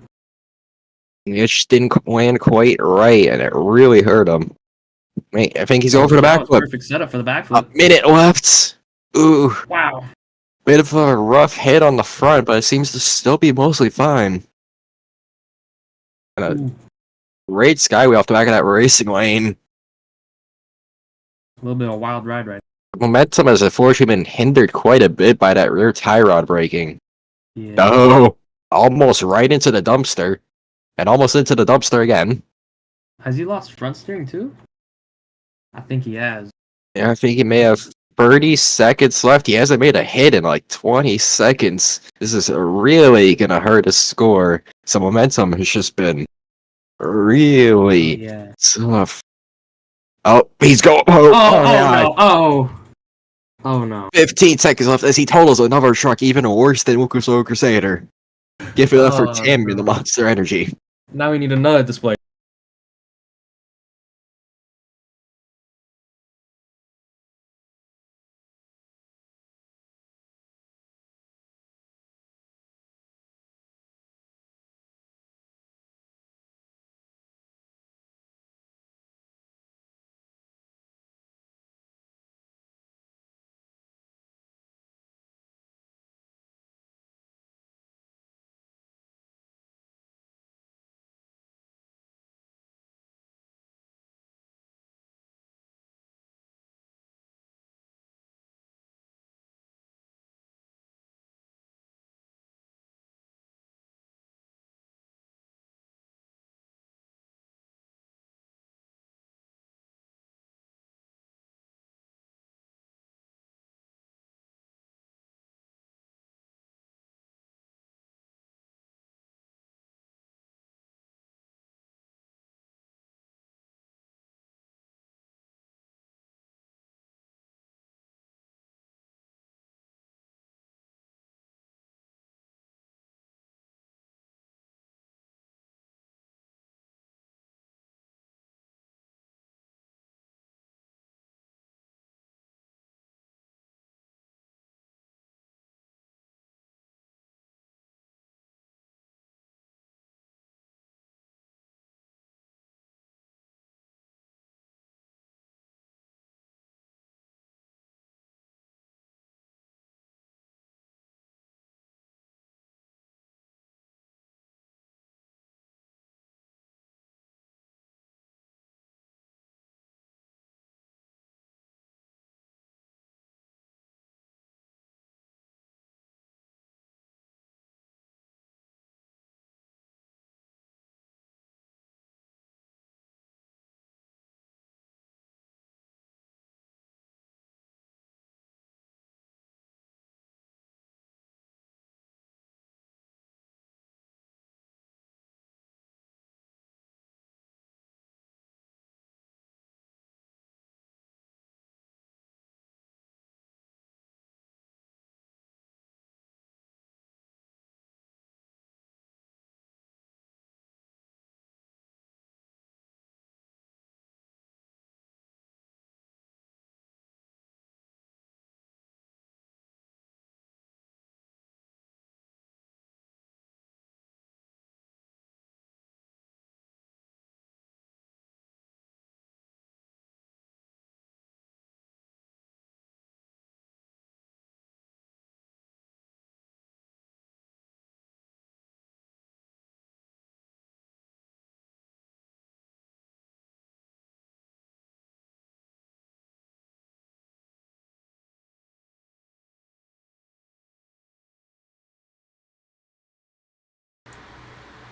It just didn't land quite right, and it really hurt him. Wait, I think he's going for the That was backflip. perfect setup for the A backflip. minute left. Ooh, Wow. bit of a rough hit on the front, but it seems to still be mostly fine. And a Ooh, great skyway off the back of that racing lane. a little bit of a wild ride right Momentum has unfortunately been hindered quite a bit by that rear tie rod breaking. Yeah. Oh, almost right into the dumpster. And almost into the dumpster again. Has he lost front steering too? I think he has. Yeah, I think he may have 30 seconds left. He hasn't made a hit in like 20 seconds. This is really gonna hurt his score. So momentum has just been really Yeah. tough. Oh, he's going. No. Oh no. 15 seconds left as he totals another truck even worse than Wukuso Crusader. Give it up for Tim in the Monster Energy. Now we need another display.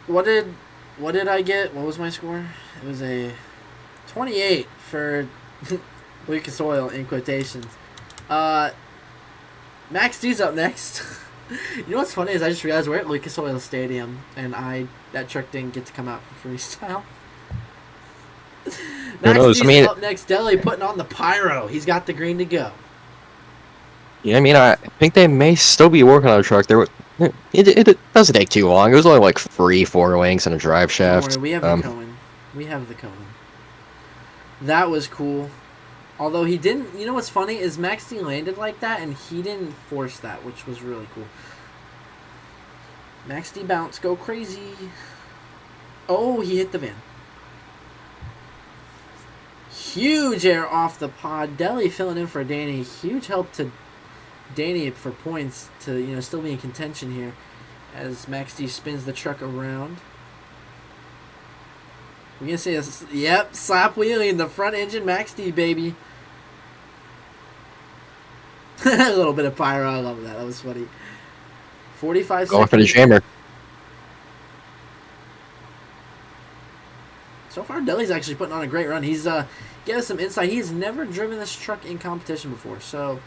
What did I get? What was my score? It was a 28 for Lucas Oil in quotations. Max D's up next. You know what's funny is I just realized we're at Lucas Oil Stadium and that truck didn't get to come out for freestyle. Who knows? I Maxi's mean, up next. Deli putting on the pyro. He's got the green to go. yeah, I mean, I think they may still be working on a truck. It doesn't take too long. It was only like 4 links and a drive Don't shaft. worry, we have the Cohen. We have the Cohen. That was cool. Although he didn't, you know what's funny is Max D landed like that and he didn't force that, which was really cool. Max D bounce, go crazy. Oh, he hit the van. Huge air off the pod. Deli filling in for Danny. Huge help to Danny for points to, still be in contention here as Max D spins the truck around. We're going to see yep, slap wheelie in the front engine Max D, baby. A little bit of pyro. I love that. That was funny. 45 Going seconds. for the jammer. So far, Deli's actually putting on a great run. He's getting us some insight. He's never driven this truck in competition before, so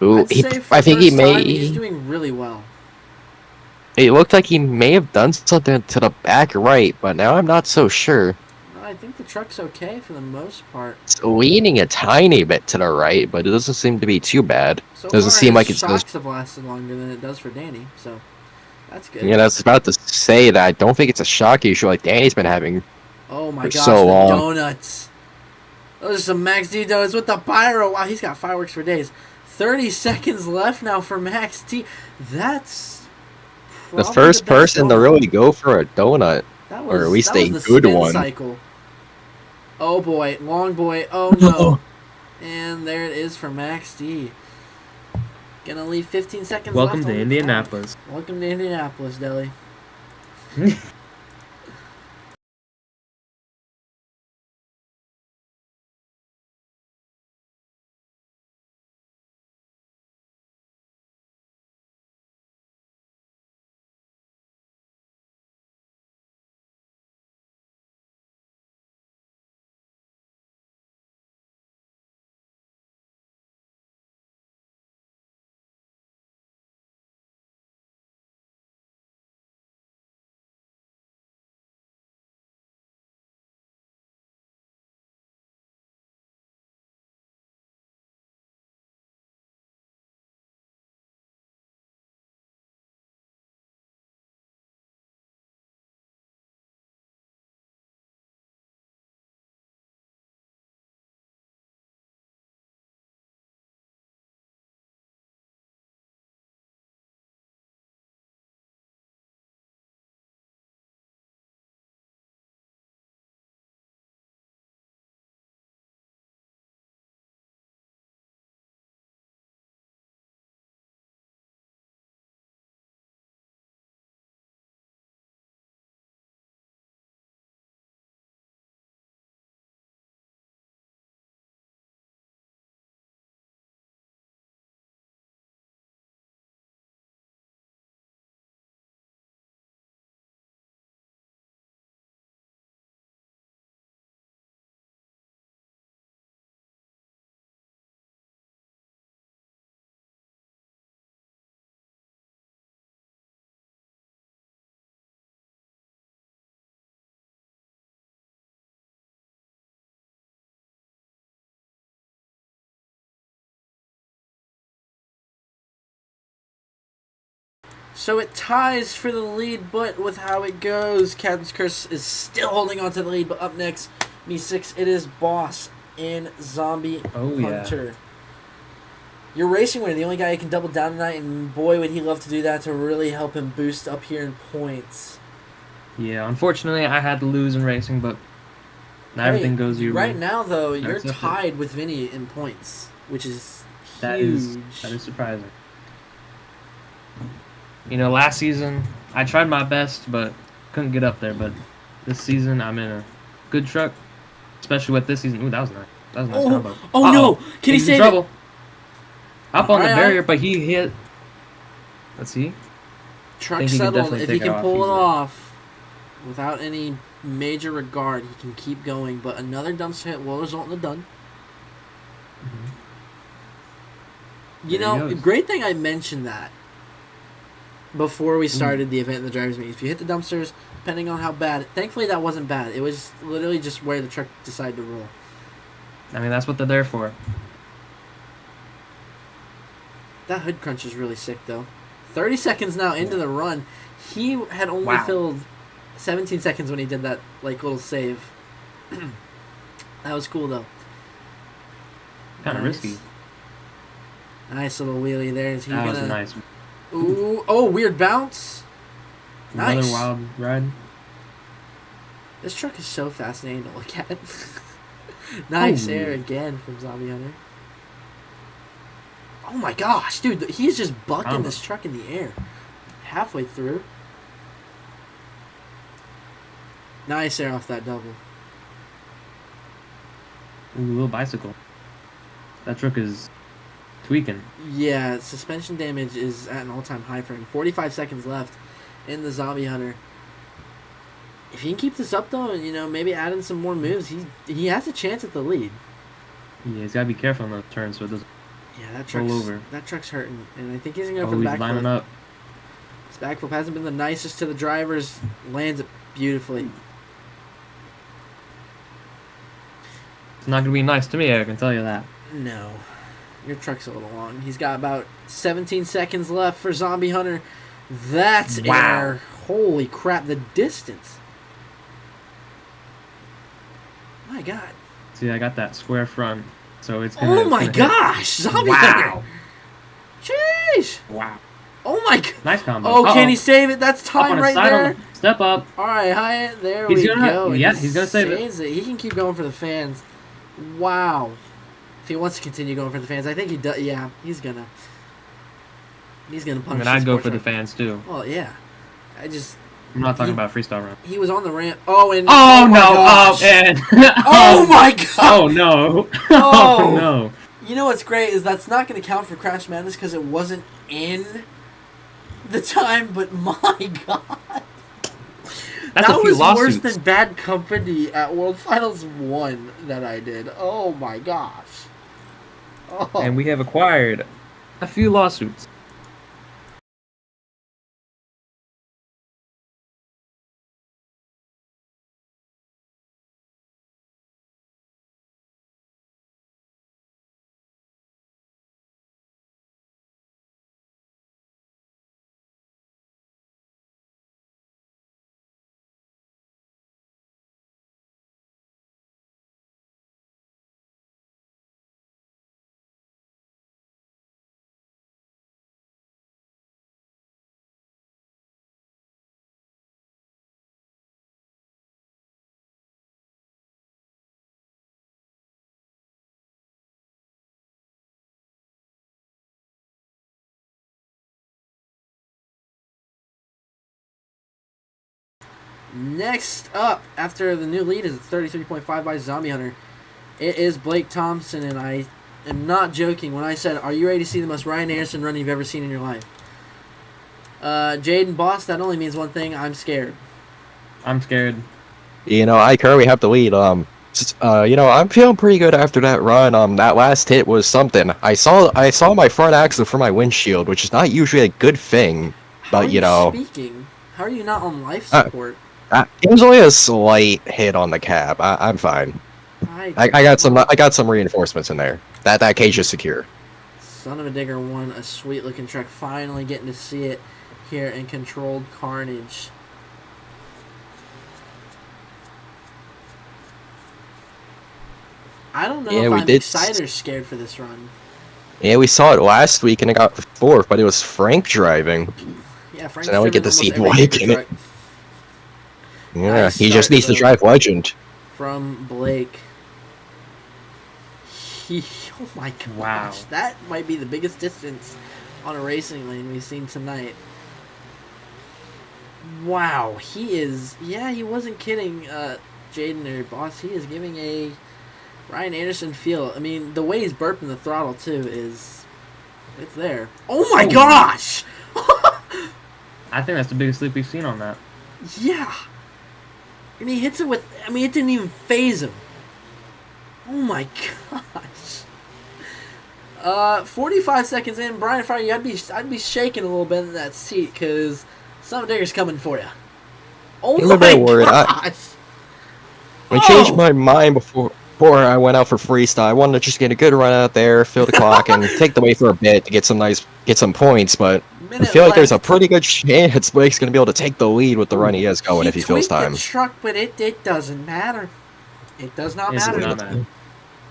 Ooh, I think he may. He's doing really well. It looked like he may have done something to the back right, but now I'm not so sure. I think the truck's okay for the most part. It's leaning a tiny bit to the right, but it doesn't seem to be too bad. So Doesn't far, seem his like it's shocks have lasted longer than it does for Danny, so that's good. Yeah, I was about to say that I don't think it's a shock issue like Danny's been having. Oh my for gosh, so the long. donuts. Those are some Max D donuts with the pyro. Wow, he's got fireworks for days. 30 seconds left now for Max D. That's The probably first best person to donut. really go for a donut, That or at least that a was the good spin one. cycle. Oh boy, long boy. Oh no. And there it is for Max D. Gonna leave 15 seconds Welcome left to on the Indianapolis. clock. Welcome to Indianapolis, Deli. So it ties for the lead, but with how it goes, Captain's Curse is still holding on to the lead. But up next, Me 6, it is Boss and Zombie Hunter. Your racing winner, the only guy who can double down tonight, and boy, would he love to do that to really help him boost up here in points. Yeah, unfortunately, I had to lose in racing, but not everything goes your way. Right now, though, you're That's tied with Vinny in points, which is That huge. is surprising. Last season I tried my best, but couldn't get up there. But this season I'm in a good truck, especially with this season. Ooh, that was nice. That was a nice combo. Oh no! Can he He's in save trouble. it? Up on the Alright, barrier, but he hit. Let's see. Truck think he can settled. definitely If he take it can off pull it easily. off without any major regard, he can keep going. But another dumpster hit will result in a done. There he goes. Great thing I mentioned that. before we started the event in the drivers' meet. If you hit the dumpsters, depending on how bad, thankfully that wasn't bad. It was literally just where the truck decided to roll. I mean, that's what they're there for. That hood crunch is really sick, though. 30 seconds now into the run. He had only filled 17 seconds when he did that like little save. That was cool, though. Kind of risky. Nice little wheelie there. Is he That gonna... was nice. Ooh, oh, weird bounce. Nice. Another wild ride. This truck is so fascinating to look at. Nice Ooh. air again from Zombie Hunter. Oh my gosh, dude, he's just bucking this truck in the air. Halfway through. Nice air off that double. Ooh, little bicycle. That truck is tweaking. Yeah, suspension damage is at an all-time high for him. 45 seconds left in the Zombie Hunter. If he can keep this up, though, and, you know, maybe add in some more moves, he has a chance at the lead. Yeah, he's got to be careful on those turns so it doesn't Yeah, that truck's hurting, and I think he's going to go for the he's lining backflip. up. His backflip hasn't been the nicest to the drivers. Lands it beautifully. It's not going to be nice to me, I can tell you that. No. Your truck's a little long. He's got about 17 seconds left for Zombie Hunter. That's air. Holy crap, the distance. My God. See, I got that square front, so it's gonna... Oh my gosh! Zombie Hunter! Jeez! Wow. Oh my God! Nice combo. Oh, can he save it? That's time right there. Step up. Alright, Hyatt, there He's we gonna, go. yeah, he's gonna save it. Saves it. He can keep going for the fans. Wow. If he wants to continue going for the fans, I think he does. Yeah, he's gonna punish. I mean, I'd go for the fans too. Well, yeah. I'm not talking about freestyle run. He was on the ramp. Oh, and oh no! gosh. Oh, and oh my God! Oh no! Oh. Oh no! You know what's great is that's not going to count for Crash Madness because it wasn't in the time. But my God, That's that a few was lawsuits. worse than Bad Company at World Finals 1 that I did. Oh my gosh! Oh. And we have acquired a few lawsuits. Next up, after the new lead is 33.5 by Zombie Hunter, it is Blake Thompson, and I am not joking when I said, are you ready to see the most Ryan Anderson run you've ever seen in your life? Jaden Boss, that only means one thing, I'm scared. I'm scared. You know, I currently have the lead. You know, I'm feeling pretty good after that run. That last hit was something. I saw my front axle for my windshield, which is not usually a good thing. How But are you know, speaking? How are you not on life support? it was only a slight hit on the cab. I'm fine. I got some reinforcements in there. That cage is secure. Son of a Digger won a sweet looking truck. Finally getting to see it here in Controlled Carnage. I don't know if I'm excited or scared for this run. Yeah, we saw it last week and it got fourth, but it was Frank driving. Yeah, Frank's So now we get to see Blake in it. Yeah, Nice he just start, needs to though. drive Legend. From Blake. Oh my gosh. Wow. That might be the biggest distance on a racing lane we've seen tonight. Wow, he is... Yeah, he wasn't kidding, Jaden or Boss. He is giving a Ryan Anderson feel. I mean, the way he's burping the throttle, too, is... It's there. Oh my gosh! I think that's the biggest leap we've seen on that. Yeah. And he hits it with... I mean, it didn't even phase him. Oh my gosh. 45 seconds in, Brian Friday, I'd be shaking a little bit in that seat because Son of a Digger's coming for you. Oh I'm my a bit worried. gosh! I changed my mind before I went out for freestyle. I wanted to just get a good run out there, fill the clock, and take the way for a bit to get some points. But I Minute feel like there's a left. pretty good chance Blake's gonna be able to take the lead with the run he has going if he fills tweaked time. the truck, but it doesn't matter. It does not It does matter. not matter.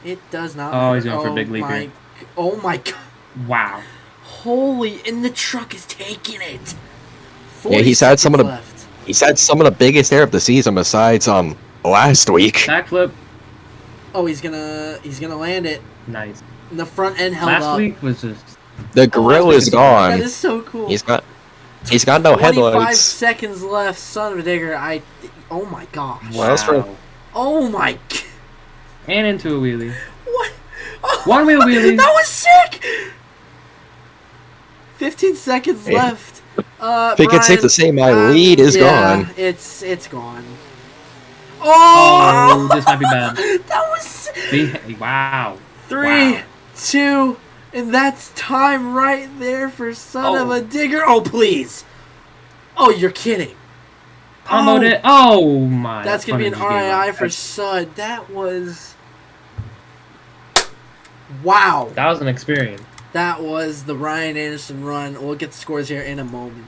It does not Oh, matter. he's going for a big leap my, here. Oh my god. Wow. Holy, and the truck is taking it. Yeah, he's had some of the left. he's had some of the biggest air of the season besides last week. Backflip. Oh, he's gonna land it. Nice. And the front end held Last up. week was just. The grill is That gone. is so cool. He's got no 25 headlights. seconds left, Son of a Digger. Oh my gosh. Wow. That's for- Oh my. And into a wheelie. What? Oh, One wheel wheelie. That was sick. 15 seconds left. I think it's safe to say my Brian, lead is yeah, gone. It's gone. Oh, this might be bad. That was Wow. 3, Wow. 2, and that's time right there for Son of a Digger. Oh please. Oh, you're kidding. Comboed it. Oh my. That's gonna be an Front end just RII gave for up. Sud. That was. Wow. That was an experience. That was the Ryan Anderson run. We'll get the scores here in a moment.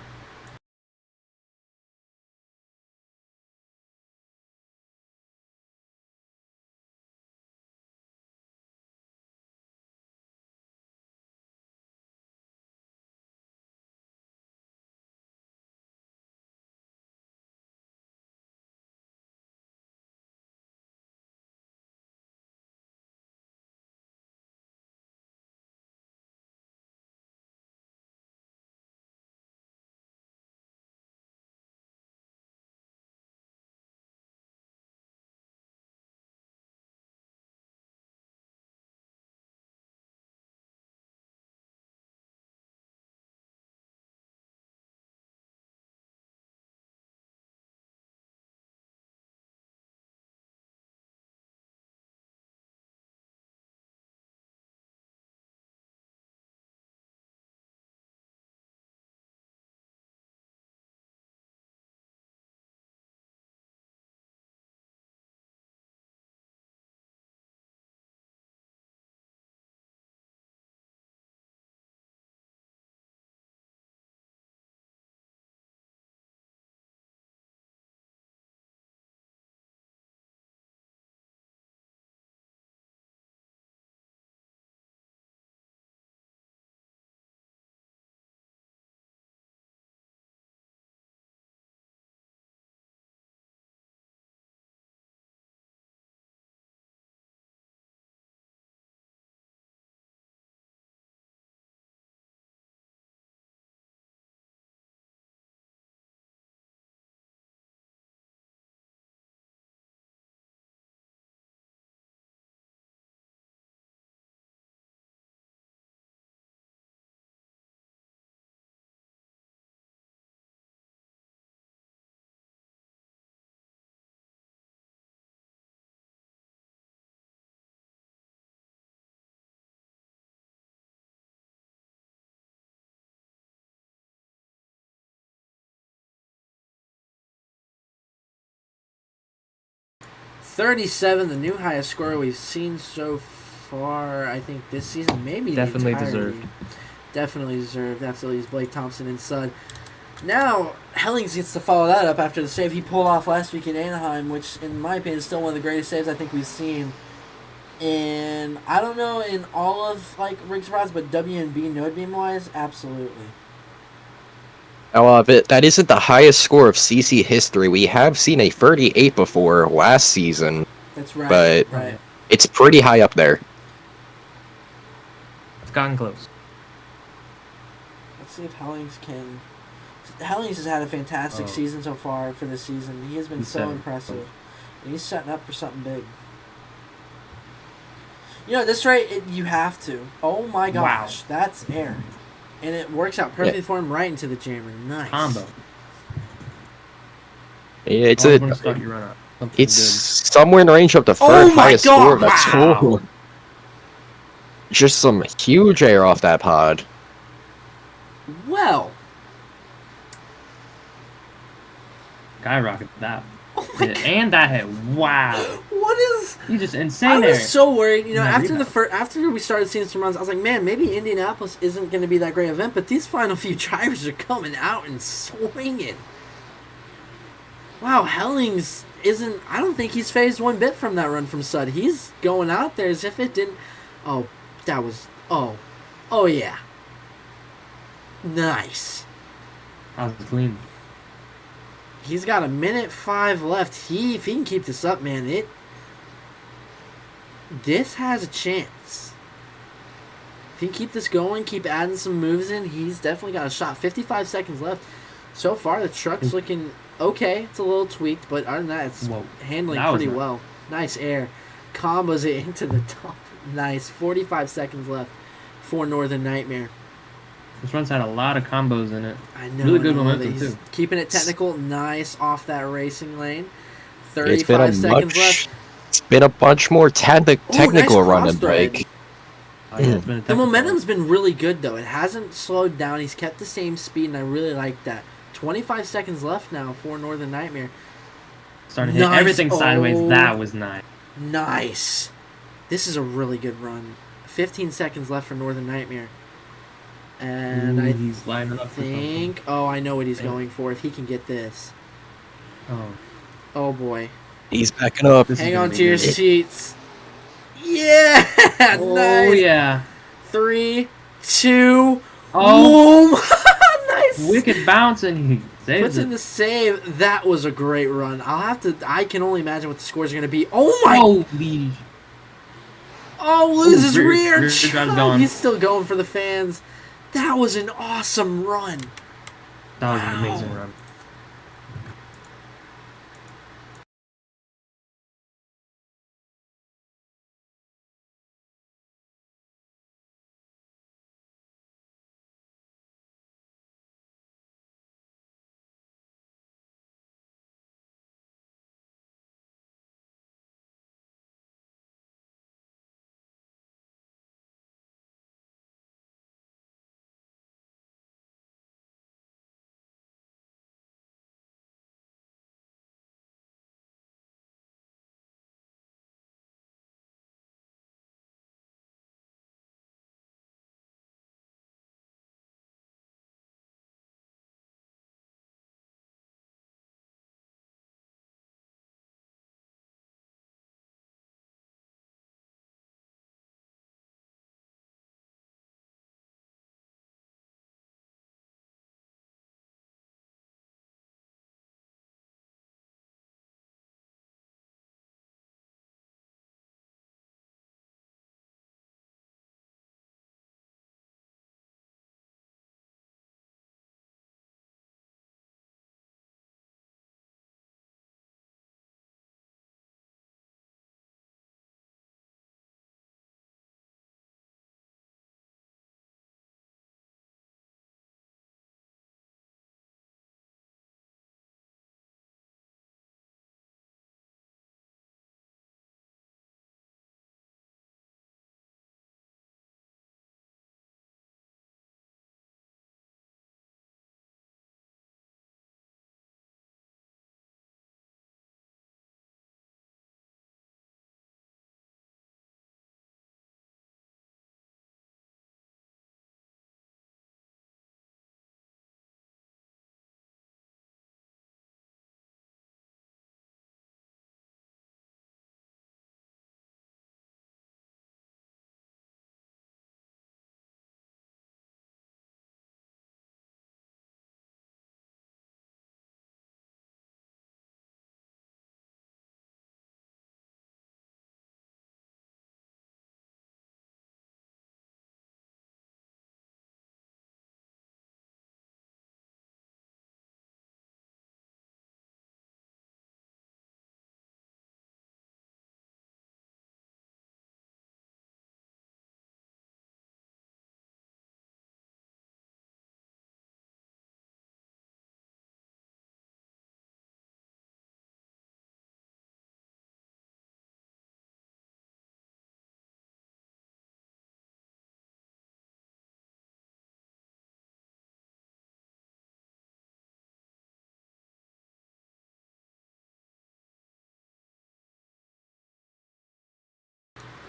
.37, the new highest score we've seen so far, I think, this season. Maybe Definitely the entirety. deserved. Definitely deserved. Absolutely, is Blake Thompson and Sud. Now, Hellings gets to follow that up after the save he pulled off last week in Anaheim, which, in my opinion, is still one of the greatest saves I think we've seen. And I don't know in all of like Rigs Rods, but WNB node beam wise, absolutely. Oh, that isn't the highest score of CC history. We have seen a 38 before last season, That's right. but right. it's pretty high up there. It's gotten close. Let's see if Hellings can. Hellings has had a fantastic season so far for this season. He has been He's so seven. impressive. And he's setting up for something big. You know, at this rate, you have to. Oh my gosh, that's air. And it works out perfectly for him right into the jammer. Nice. Combo. It's Always wanna start your run up. Something it's somewhere in the range of the third Oh my highest God, score of that wow. school. just some huge air off that pod. Well, Skyrocket that. oh my Yeah, God, and that hit. Wow. what is? You just I insane was there. so worried, you know, No, after rebound. after we started seeing some runs, I was like, man, maybe Indianapolis isn't going to be that great event, but these final few drivers are coming out and swinging. Wow, Hellings isn't. I don't think he's phased one bit from that run from Sud. He's going out there as if it didn't. Oh, that was. Oh yeah. Nice. I was clean. He's got a minute 5 left. If he can keep this up, man, this has a chance. If he can keep this going, keep adding some moves in, he's definitely got a shot. 55 seconds left. So far, the truck's looking okay. It's a little tweaked, but other than that, it's handling that was pretty nice. well. Nice air. Combos it into the top. Nice. 45 seconds left for Northern Nightmare. This run's had a lot of combos in it. I know. Really good I know, momentum, he's too. keeping it technical. Nice off that racing lane. It's been 35 seconds left. It's been a bunch more technical nice run cross and thread. break. Oh, yeah, it's been a The technical momentum's been really good, though. It hasn't slowed down. He's kept the same speed, and I really like that. 25 seconds left now for Northern Nightmare. one. Starting to hit Nice. everything sideways. Oh. That was nice. Nice. This is a really good run. 15 seconds left for Northern Nightmare. And I he's lining up for something. think... Oh, I know what he's going for. If he can get this. Oh, Oh, boy. He's backing up. this is Hang gonna on be to your good. seats. Yeah! Oh Nice. yeah. 3, 2, Oh. boom! Nice. Wicked bounce and he saves Puts in it. the save. That was a great run. I can only imagine what the scores are going to be. Oh my! Holy. Loses rear rear. drive's God, gone. he's still going for the fans. That was an awesome run. That was Wow. an amazing run.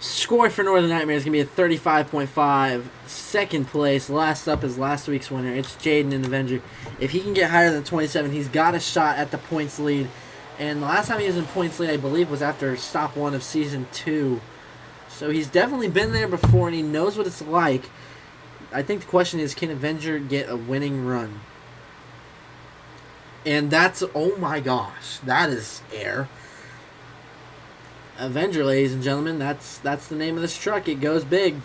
Score for Northern Nightmare is going to be a 35.5. Second place. Last up is last week's winner. It's Jaden in Avenger. If he can get higher than 27, he's got a shot at the points lead. And the last time he was in points lead, I believe, was after stop 1 of Season 2. So he's definitely been there before, and he knows what it's like. I think the question is, can Avenger get a winning run? And that's, oh my gosh, that is air. Avenger, ladies and gentlemen, that's the name of this truck. It goes big.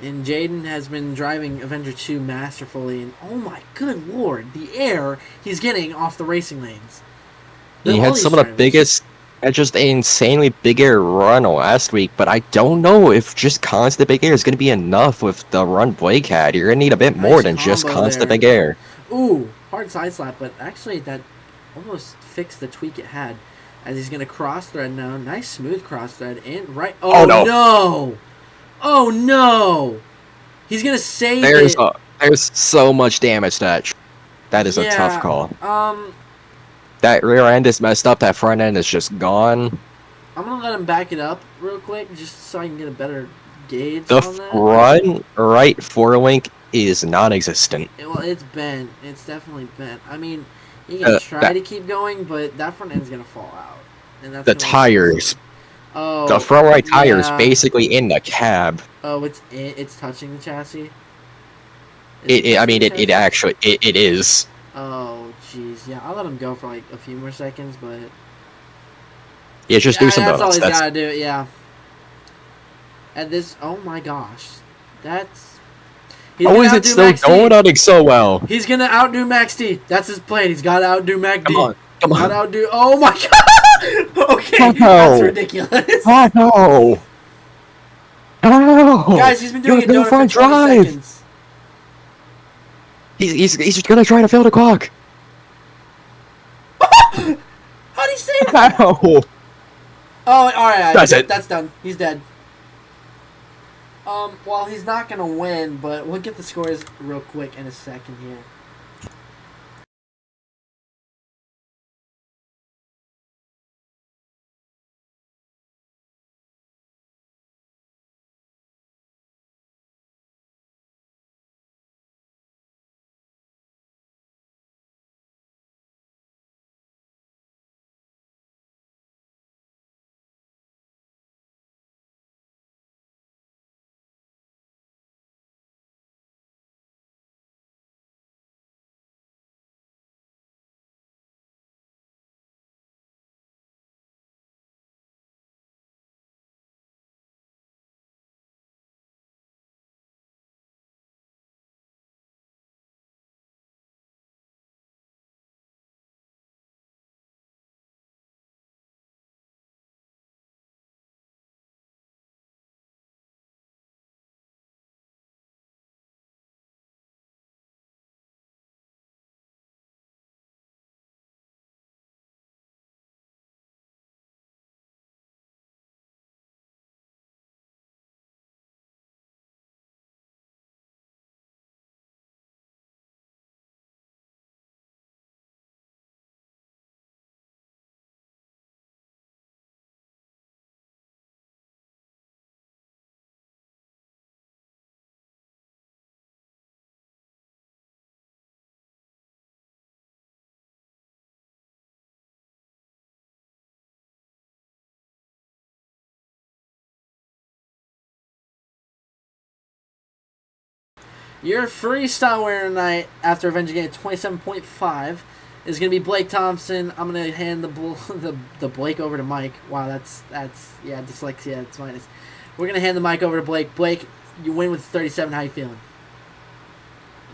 And Jaden has been driving Avenger 2 masterfully. And oh my good lord, the air he's getting off the racing lanes. He had some of the biggest, just an insanely big air run last week, but I don't know if just constant big air is going to be enough with the run Blake had. You're going to need a bit more than just constant big air. Ooh, hard side slap, but actually that almost fixed the tweak it had. As he's going to cross thread now. Nice smooth cross thread. And right. Oh, no. Oh, no. He's going to save it. There's so much damage that is a tough call. That rear end is messed up. That front end is just gone. I'm going to let him back it up real quick just so I can get a better gauge the on that. Front right forelink is non-existent. Well, it's bent. It's definitely bent. I mean, you can try to keep going, but that front end's going to fall out. And that's the tires. Oh, the front right tire is basically in the cab. Oh, it's touching the chassis? It actually is. Oh, jeez. Yeah, I'll let him go for like a few more seconds, but... Yeah, just do some donuts. That's all he's got to do, yeah. At this... Oh my gosh. That's... How is it still donutting so well? He's going to outdo Max D. That's his plan. He's got to outdo Mac D. Come on. Got to outdo... Oh my god! Okay, that's ridiculous. Oh, no. Guys, he's been doing a donut for 20 seconds. He's just going to try to fill the clock. How'd he say that? No. Oh, alright. That's done. He's dead. Well, he's not going to win, but we'll get the scores real quick in a second here. Your freestyle winner tonight, after Avenger getting 27.5, is going to be Blake Thompson. I'm going to hand the Blake over to Mike. Wow, that's yeah, dyslexia, it's minus. We're going to hand the mic over to Blake. Blake, you win with 37. How you feeling?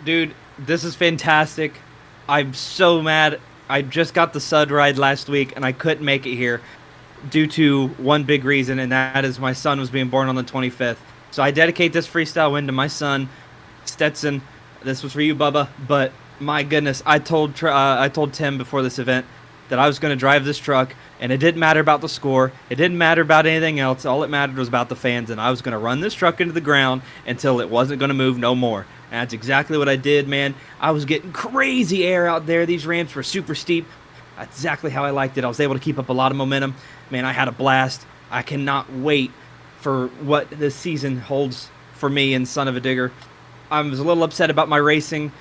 Dude, this is fantastic. I'm so mad. I just got the Sud ride last week, and I couldn't make it here due to one big reason, and that is my son was being born on the 25th. So I dedicate this freestyle win to my son, Stetson. This was for you, Bubba. But my goodness, I told Tim before this event that I was going to drive this truck, and it didn't matter about the score. It didn't matter about anything else. All it mattered was about the fans, and I was going to run this truck into the ground until it wasn't going to move no more. And that's exactly what I did, man. I was getting crazy air out there. These ramps were super steep. That's exactly how I liked it. I was able to keep up a lot of momentum. Man, I had a blast. I cannot wait for what this season holds for me in Son of a Digger. I was a little upset about my racing.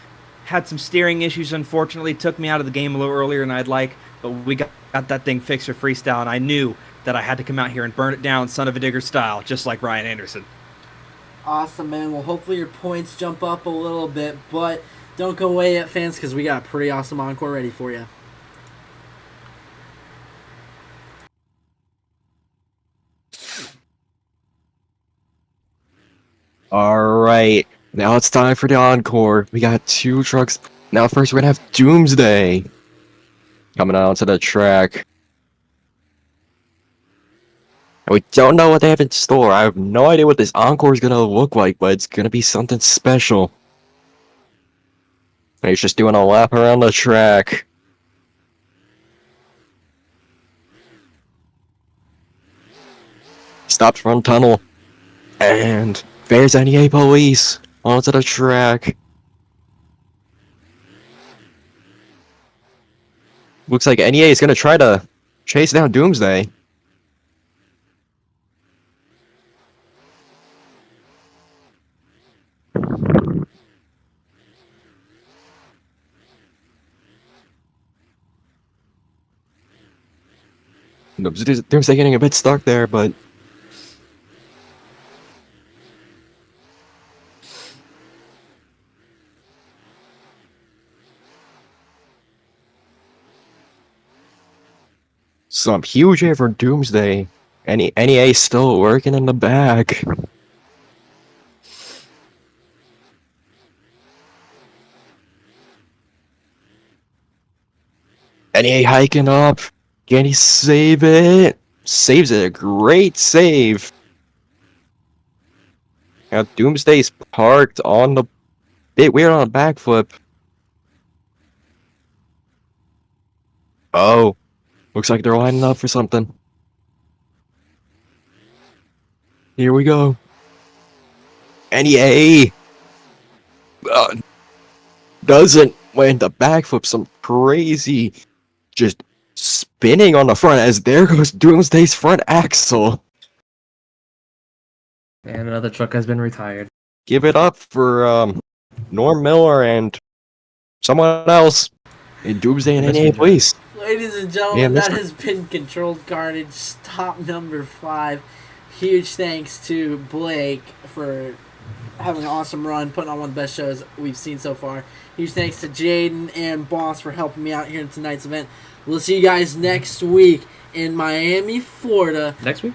Had some steering issues, unfortunately. Took me out of the game a little earlier than I'd like. But we got that thing fixed for freestyle, and I knew that I had to come out here and burn it down Son of a Digger style, just like Ryan Anderson. Awesome, man. Well, hopefully your points jump up a little bit, but don't go away yet, fans, because we got a pretty awesome encore ready for you. Alright, now it's time for the encore. We got 2 trucks. Now first we're gonna have Doomsday coming out onto the track. And we don't know what they have in store. I have no idea what this encore is gonna look like, but it's gonna be something special. And he's just doing a lap around the track. Stops front tunnel. And there's NEA police onto the track. Looks like NEA is gonna try to chase down Doomsday. Doomsday getting a bit stuck there, but some huge hit for Doomsday. NEA still working in the back. NEA hiking up. Can he save it? Saves it. A great save. Now Doomsday's parked on the bit weird on a backflip. Oh. Looks like they're lining up for something. Here we go. NEA doesn't land the backflip. Some crazy, just spinning on the front as there goes Doomsday's front axle. And another truck has been retired. Give it up for Norm Miller and someone else in Doomsday and NEA, please. Ladies and gentlemen, that has been Controlled Carnage, stop number 5. Huge thanks to Blake for having an awesome run, putting on one of the best shows we've seen so far. Huge thanks to Jaden and Boss for helping me out here in tonight's event. We'll see you guys next week in Miami, Florida. Next week?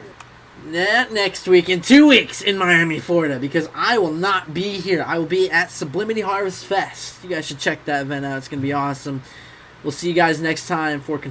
Next week, in 2 weeks in Miami, Florida, because I will not be here. I will be at Sublimity Harvest Fest. You guys should check that event out. It's going to be awesome. We'll see you guys next time for Control.